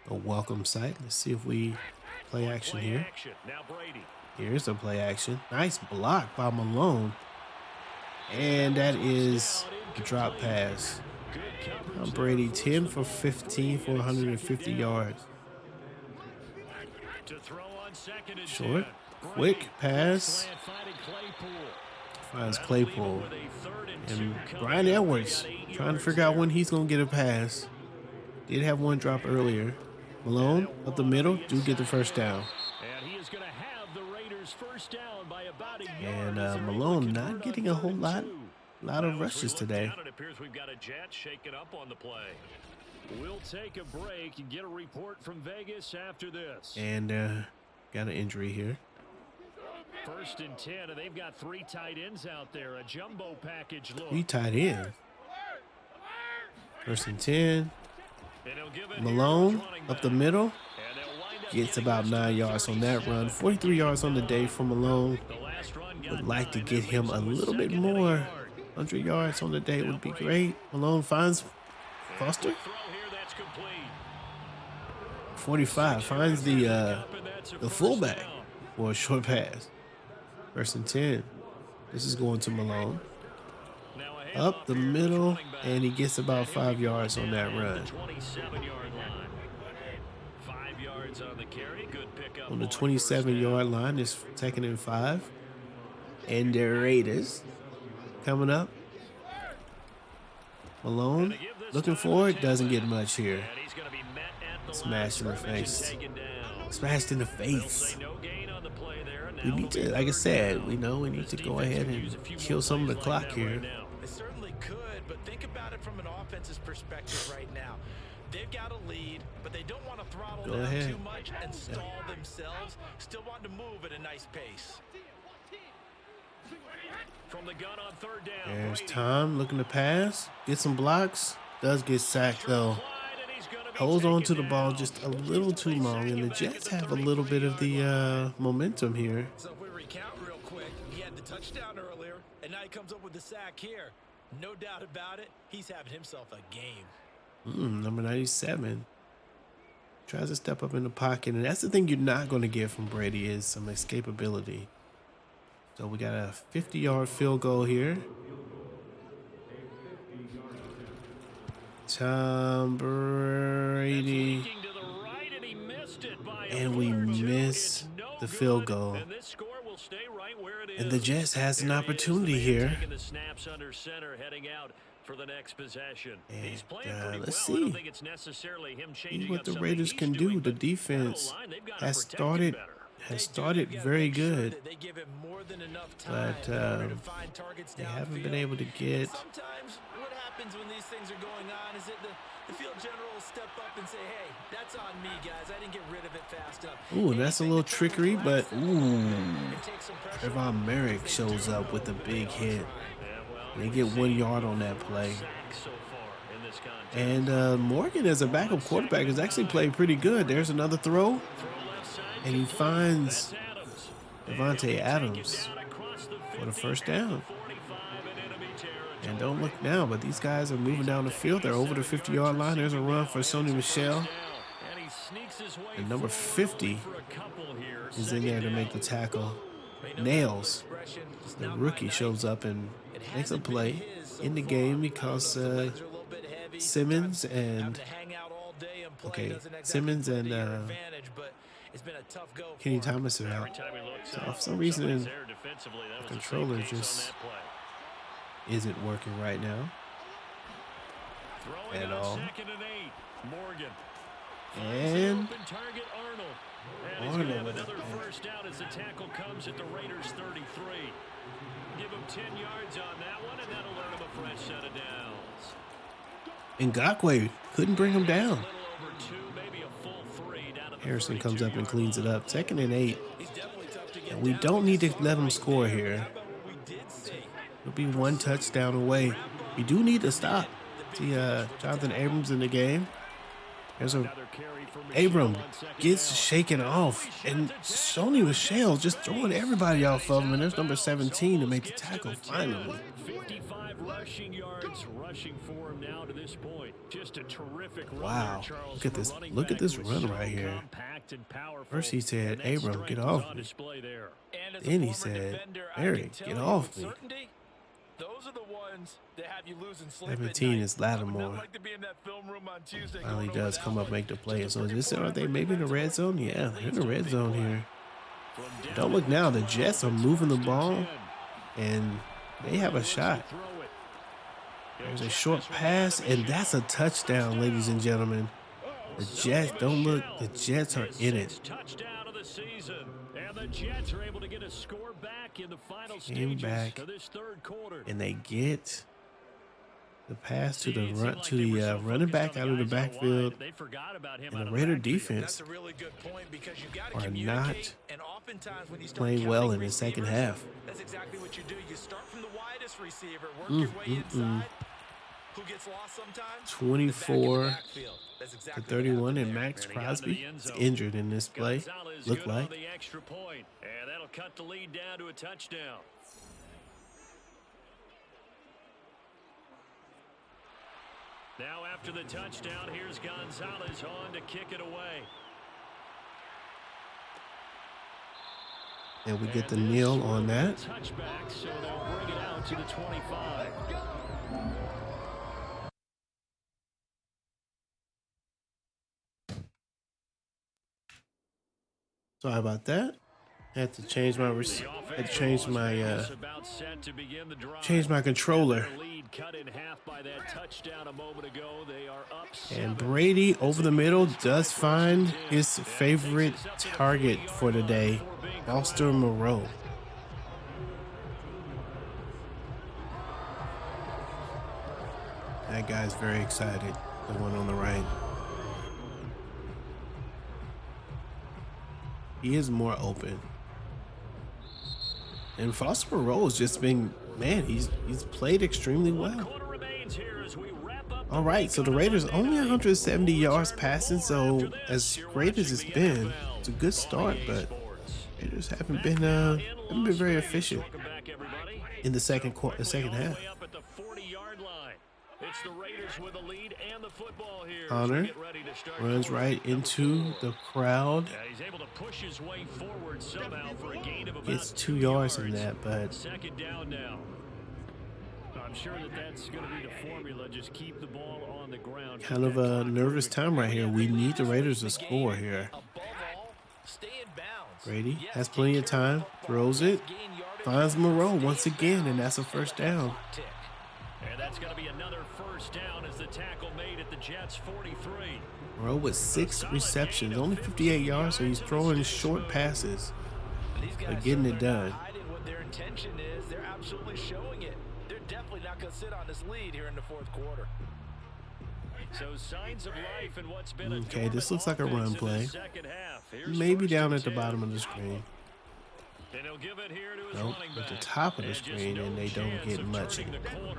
a welcome sight. Let's see if we play action here. Here's the play action. Nice block by Malone. And that is the drop pass. Brady 10 for 15 for 150 yards. Short, quick pass. Finds Claypool. And Brian Edwards trying to figure out when he's going to get a pass. Did have one drop earlier. Malone up the middle, do get the first down. And Malone not getting a whole lot of rushes today. It appears we've got a jet shaking up on the play. We'll take a break and get a report from Vegas after this. And got an injury here. 1st and 10, and they've got 3 tight ends out there. A jumbo package look. 3 tight ends. 1st and 10. Malone up the middle. Gets about 9 yards on that run. 43 yards on the day for Malone. Would like to get him a little bit more. 100 yards on the day would be great. Malone finds Foster. 45 finds the fullback for a short pass. 1st and 10. This is going to Malone. Up the middle, and he gets about 5 yards on that run. On the 27-yard line is 2nd and 5. And the Raiders coming up. Malone looking for it, doesn't get much here. Smashed in the face. Smashed in the face. We need to, like I said, we know we need to go ahead and kill some of the clock here. They certainly could, but think about it from an offense's perspective right now. They've got a lead, but they don't want to throttle down too much and stall themselves. Still want to move at a nice pace. From the gun on 3rd down. There's Tom looking to pass. Get some blocks. Does get sacked though. Holds on to the ball just a little too long, and the Jets have a little bit of the momentum here. So if we recount real quick, he had the touchdown earlier, and now he comes up with the sack here. No doubt about it, he's having himself a game. Number 97. Tries to step up in the pocket, and that's the thing you're not going to get from Brady is some escapability. So we got a 50-yard field goal here. Tom Brady. And we miss the field goal. And the Jets has an opportunity here. And let's see what the Raiders can do. The defense has started very good, but they haven't been able to get. Sometimes what happens when these things are going on is that the field general will step up and say, hey, that's on me, guys. I didn't get rid of it fast enough. Ooh, that's a little trickery, but Trevon Merrick shows up with a big hit. They get 1 yard on that play. And Morgan, as a backup quarterback, has actually played pretty good. There's another throw. And he finds Devontae Adams for the first down. And don't look now, but these guys are moving down the field. They're over the 50-yard line. There's a run for Sony Michel. And number 50 is in there to make the tackle. Nails, the rookie, shows up and makes a play in the game because Simmons and Kenny Thomas are out. So for some reason, the controller just isn't working right now at all. And Arnold with another first down as the tackle comes at the Raiders 33. Give him 10 yards on that one, and that'll earn him a fresh set of downs. Ngakoue couldn't bring him down. Harrison comes up and cleans it up. 2nd and 8. And we don't need to let him score here. It'll be one touchdown away. We do need to stop. See Jonathan Abrams in the game. There's a Abram gets shaken off, and Sony Michel just throwing everybody off of him. And there's number 17 to make the tackle finally. 55 rushing yards rushing for him now to this point. Just a terrific run. Wow, look at this! Look at this run right here. First he said, "Abram, get off me." Then he said, "Eric, get off me." Those are the ones that have you losing sleep 17 is Lattimore. Finally does come up, make the play. So are they maybe in the red zone? Yeah, they're in the red zone here. Don't look now. The Jets are moving the ball, and they have a shot. There's a short pass, and that's a touchdown, ladies and gentlemen. The Jets, don't look. The Jets are in it. Touchdown of the season. And the Jets are able to get a score back in the final Came back, of this third quarter. And they get the pass to the running back out of the backfield. And the Raider defense are not playing well in the second half. That's exactly what you do. You start from the widest receiver, work your way inside. Who gets lost sometimes? 24 to 31, and Max Crosby is injured in this play. Look like. The extra point, and that'll cut the lead down to a touchdown. Now after the touchdown, here's Gonzalez on to kick it away. And we get the kneel on that. Touchback, so they'll bring it out to the 25. Sorry about that. I had to change my change my controller. And Brady over the middle does find his favorite target for the day, Foster Moreau. That guy's very excited, the one on the right. He is more open. And Foster Moreau has just been, man, he's played extremely well. All right, so the Raiders only 170 yards passing, so as great as it's been, it's a good start, but Raiders haven't been very efficient in the second half. Connor runs right into the crowd. Gets 2 yards in that, but second down now. I'm sure that's going to be the formula. Just keep the ball on the ground. Kind of a nervous time right here. We need the Raiders to score here. Brady has plenty of time. Throws it. Finds Moreau once again, and that's a first down. And that's going to be another first down as the tackle made at the Jets 43. Moreau with 6 receptions, only 58 yards, so he's throwing short passes, but getting it done. What their intention is, they're absolutely showing it. They're definitely not going to sit on this lead here in the fourth quarter. So signs of life in what's been okay, this looks like a run play. Maybe down at the bottom of the screen. Nope, at the top of the screen, and they don't get much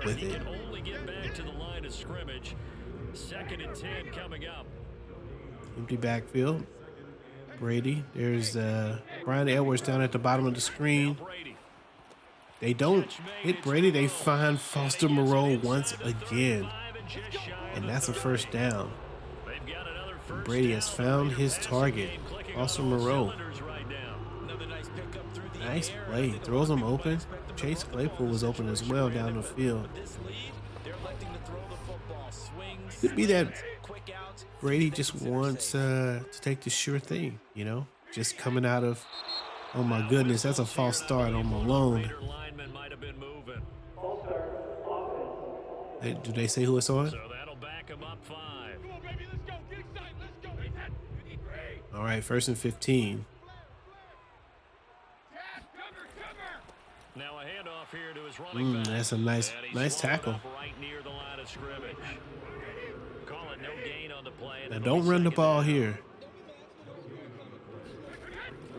with it. Only get back to the line of scrimmage. 2nd and 10 coming up. Empty backfield. Brady. There's Brian Edwards down at the bottom of the screen. They don't hit Brady. They find Foster Moreau once again. And that's a first down. And Brady has found his target, Foster Moreau. Nice play. Throws him open. Chase Claypool was open as well down the field. Could be that Brady just wants to take the sure thing, you know? Just coming out of, oh my goodness, that's a false start on Malone. Do they say who it's on? So that'll back him up 5. All right, 1st and 15. Now a handoff here to his running back. That's a nice tackle. Right near the line of scrimmage. Call it no gain on the play. Now don't run the ball here.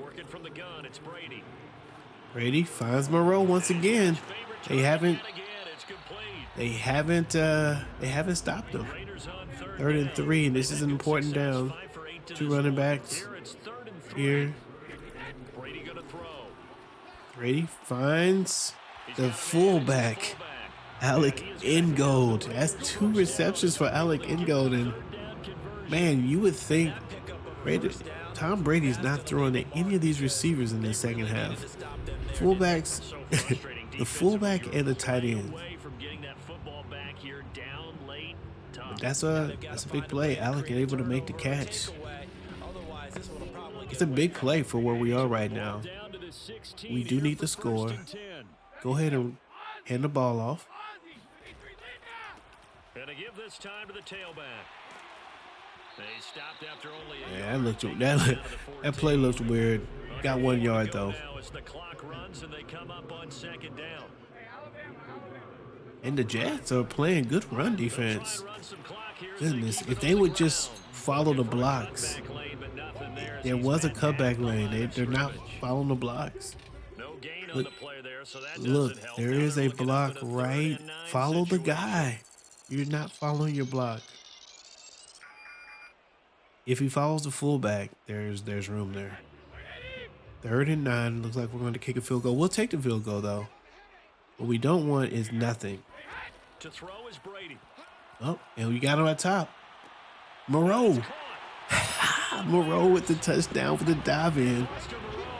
Working from the gun, it's Brady. Brady finds Moreau once again. They haven't stopped him. 3rd and 3, and this is an important down. 2 running backs here. Brady finds the fullback, Alec Ingold. That's 2 receptions for Alec Ingold, and man, you would think Tom Brady's not throwing to any of these receivers in the second half. Fullbacks, the fullback and the tight end. That's a big play. Alec able to make the catch. It's a big play for where we are right now. We do need to score. Go ahead and hand the ball off. And to give this time to the tailback. They stopped after only that play looked weird. Got 1 yard though. The clock runs and they come up on 2nd down. And the Jets are playing good run defense. Goodness, if they would just follow the blocks. There was a cutback lane. They're not following the blocks. Look, there is a block right. Follow the guy. You're not following your block. If he follows the fullback, there's room there. 3rd and 9. Looks like we're going to kick a field goal. We'll take the field goal though. What we don't want is nothing. To throw is Brady. Oh, and we got him at top. Moreau. Moreau with the touchdown for the dive in.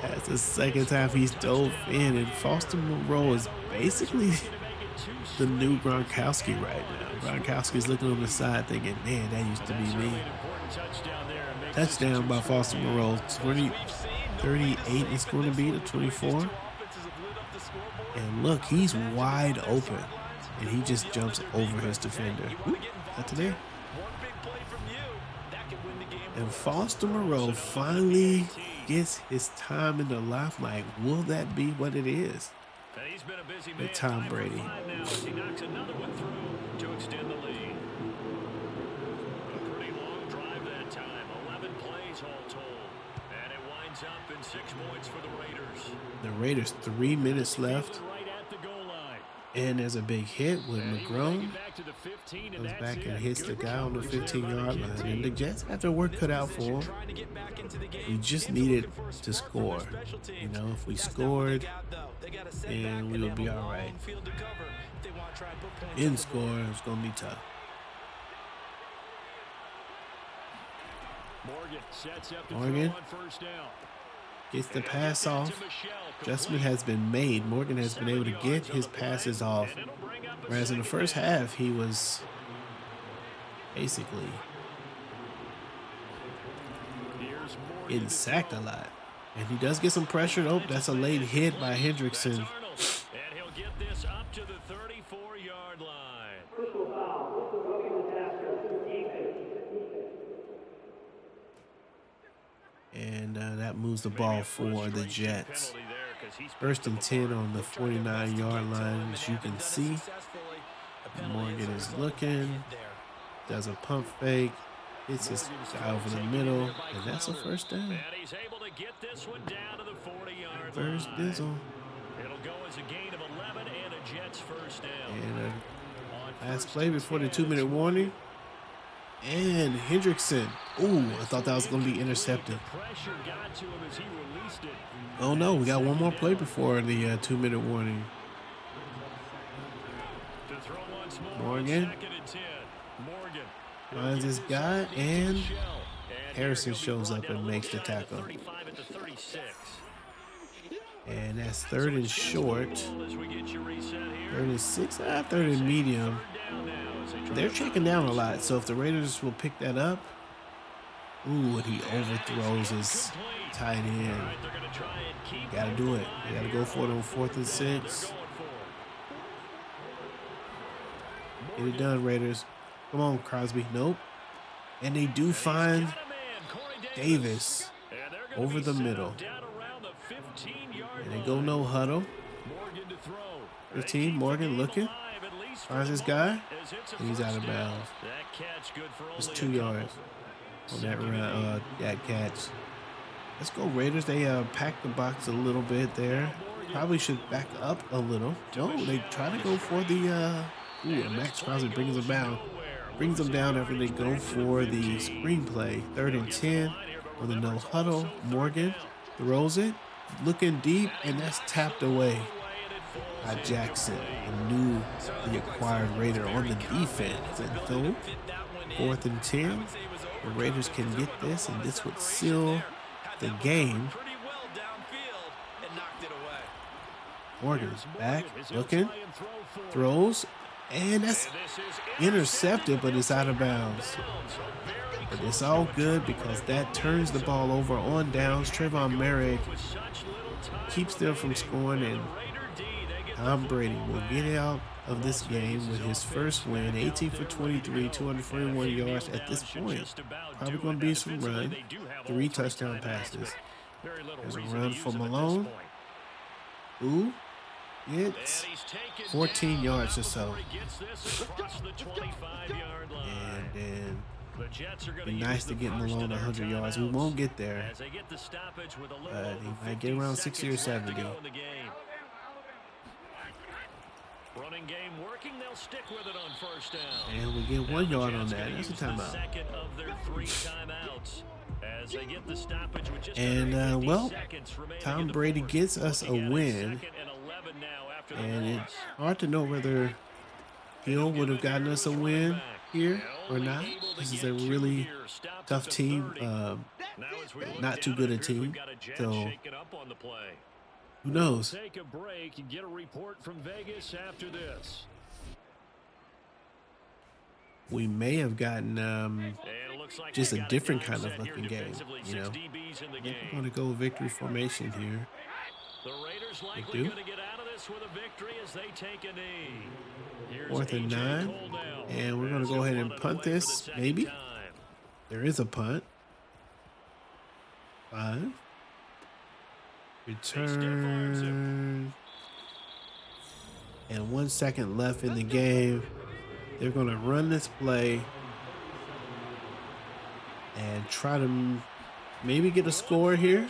That's the 2nd time he's dove in, and Foster Moreau is basically the new Gronkowski right now. Gronkowski's looking on the side thinking, man, that used to be me. Touchdown by Foster Moreau. 38 is going to be to 24. And look, he's wide open. And he just jumps over his defender. Not today. And Foster Moreau finally gets his time in the limelight. Will that be what it is? With Tom Brady. He knocks another one through to extend the lead. A pretty long drive that time. 11 plays all told. And it winds up in 6 points for the Raiders. The Raiders, 3 minutes left. And there's a big hit with McGrone. Goes back and hits the guy on the 15-yard line. And the Jets have their work cut out for them. We just needed to score. You know, if we scored, then we would be all right. Didn't score, it's going to be tough. Morgan gets the pass off. Adjustment has been made. Morgan has been able to get his passes off. Whereas in the first half, he was basically getting sacked a lot. And he does get some pressure. Oh, that's a late hit by Hendrickson. And he'll get this up to the 34-yard line. And that moves the ball for the Jets. 1st and 10 on the 49-yard line, as you can see. Morgan is looking, does a pump fake, hits his guy over the middle, and that's a first down. And he's able to get this one down to the 40-yard line. First Dizzle. It'll go as a gain of 11 and a Jets first down. And last play before the 2-minute warning. And Hendrickson. Ooh, I thought that was going to be intercepted. Oh no, we got one more play before the 2-minute warning. Morgan finds this guy, and Harrison shows up and makes the tackle. And that's 3rd and short. 3rd and 6, 3rd and medium. They're checking down a lot, so if the Raiders will pick that up. Ooh, and he overthrows his tight end. Gotta do it. They gotta go for it on 4th and 6. Get it done, Raiders. Come on, Crosby. Nope. And they do find Davis over the middle. And they go no huddle. 15, Morgan looking. Finds this guy. And he's out of bounds. It's 2 yards on that run, that catch. Let's go, Raiders. They packed the box a little bit there. Probably should back up a little. No, they try to go for the and Max Crosby brings them down. Brings them down after they go for the screenplay. 3rd and 10 on the no huddle. Morgan throws it, looking deep, and that's tapped away by Jackson, a newly acquired Raider on the defense. And so 4th and 10, the Raiders can get this, and this would seal the game. Morgan's back, looking, throws, and that's intercepted, but it's out of bounds. But it's all good because that turns the ball over on downs. Trayvon Merrick keeps them from scoring, and Tom Brady will get out of this game with his first win, 18 for 23, 241 yards at this point. Probably going to be some run, 3 touchdown passes. There's a run for Malone. Ooh. It's 14 yards or so. And then it'd be nice to get Malone 100 yards. We won't get there. But he might get around 60 or 70. Running game working, they'll stick with it on 1st down. And we get 1 yard on that. That's a timeout. And well, Tom Brady gets us a win. And it's hard to know whether Hill would have gotten us a win here or not. This is a really tough team, not too good a team. So who knows? Take a break and get a report from Vegas after this. We may have gotten just a different kind of looking game, you know. We're going to go victory formation here. The Raiders likely going to get out of this with a victory as they take a knee. 4th and 9, and we're going to go ahead and punt this, maybe. There is a punt. 5. Return. And 1 second left in the game. They're going to run this play and try to maybe get a score here.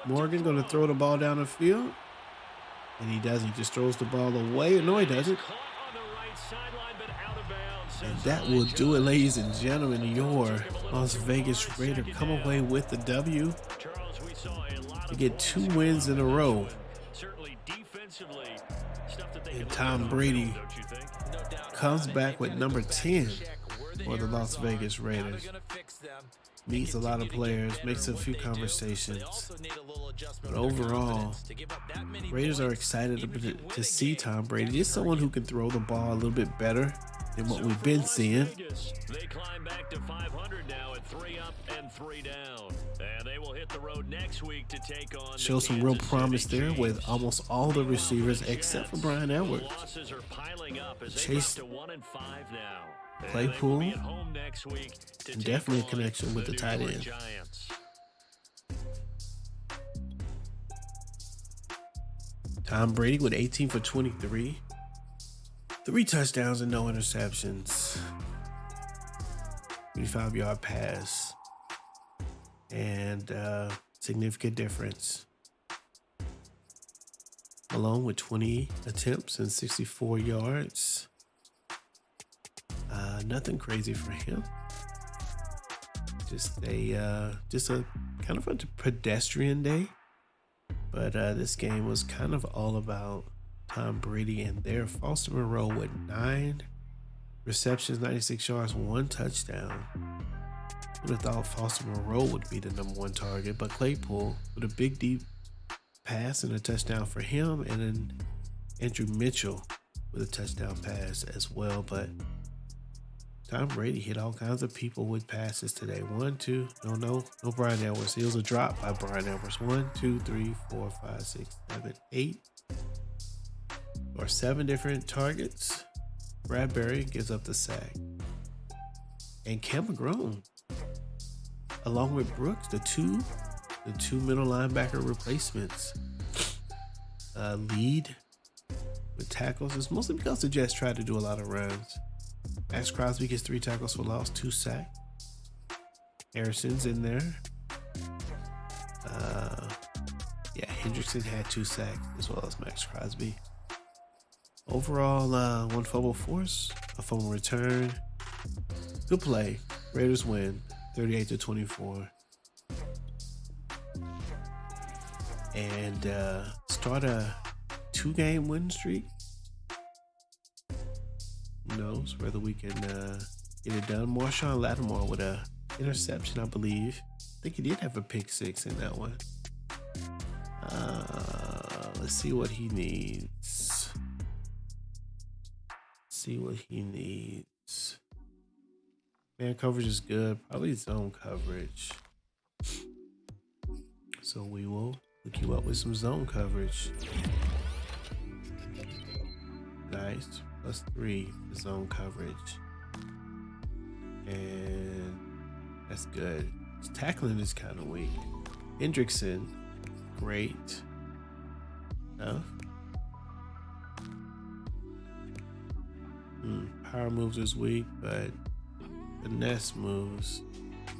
Morgan going to throw the ball down the field. And he doesn't. He just throws the ball away. No, he doesn't. And that will do it, ladies and gentlemen. Your Las Vegas Raider come away with the W to get 2 wins in a row. And Tom Brady comes back with number 10 for the Las Vegas Raiders. Meets a lot of players, makes a few conversations. But overall, Raiders are excited to see Tom Brady. Just someone who can throw the ball a little bit better than what we've been seeing. They climb back to 500 now at 3 up and 3 down. And they will hit the road next week to take on. Show some real promise there with almost all the receivers except for Brian Edwards. Chase Claypool, and definitely a connection with the tight end. Tom Brady with 18 for 23. 3 touchdowns and no interceptions. 35-yard pass. And significant difference. Malone with 20 attempts and 64 yards. Nothing crazy for him. just a kind of a pedestrian day. But this game was kind of all about Tom Brady and their Foster Moreau with 9 receptions, 96 yards, 1 touchdown. Would have thought Foster Moreau would be the #1 target, but Claypool with a big deep pass and a touchdown for him, and then Andrew Mitchell with a touchdown pass as well. But Tom Brady hit all kinds of people with passes today. 1, 2, no Brian Edwards. It was a drop by Brian Edwards. 1, 2, 3, 4, 5, 6, 7, 8 or 7 different targets. Bradbury gives up the sack. And Cam McGrone, along with Brooks, the two middle linebacker replacements, lead with tackles. It's mostly because the Jets tried to do a lot of runs. Max Crosby gets 3 tackles for loss, 2 sacks. Harrison's in there. Hendrickson had 2 sacks as well as Max Crosby. Overall, 1 fumble force, a fumble return. Good play. Raiders win 38-24. And start a 2-game win streak. Who knows whether we can get it done. Marshawn Lattimore with a interception, I believe. I think he did have a pick 6 in that one. Let's see what he needs. Man coverage is good. Probably zone coverage. So we will hook you up with some zone coverage. Nice. +3 for zone coverage. And that's good. His tackling is kind of weak. Hendrickson, great. No? Power moves is weak, but finesse moves.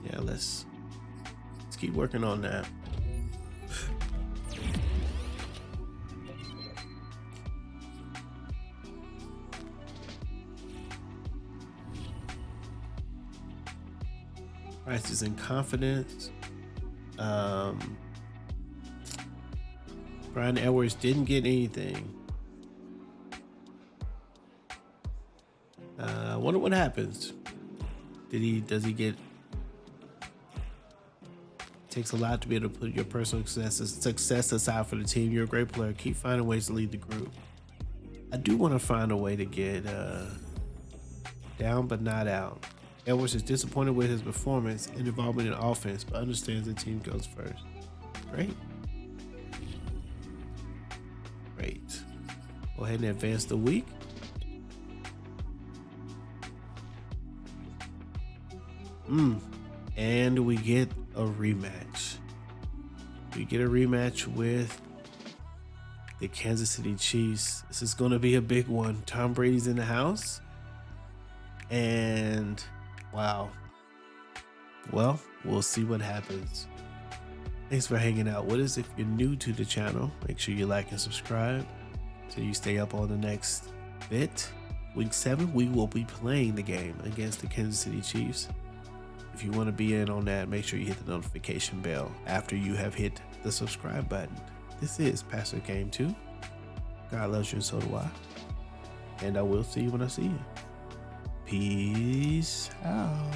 Yeah, let's keep working on that. Prices and confidence. Brian Edwards didn't get anything. I wonder what happens. Does he get? It takes a lot to be able to put your personal success aside for the team. You're a great player. Keep finding ways to lead the group. I do want to find a way to get down but not out. Edwards is disappointed with his performance and involvement in offense, but understands the team goes first. Great. Go ahead and advance the week. And we get a rematch. We get a rematch with the Kansas City Chiefs. This is going to be a big one. Tom Brady's in the house. And wow. Well, we'll see what happens. Thanks for hanging out with us. If you're new to the channel, make sure you like and subscribe so you stay up on the next bit. Week 7, we will be playing the game against the Kansas City Chiefs. If you want to be in on that, make sure you hit the notification bell after you have hit the subscribe button. This is Pastor Game 2. God loves you and so do I. And I will see you when I see you. Peace out.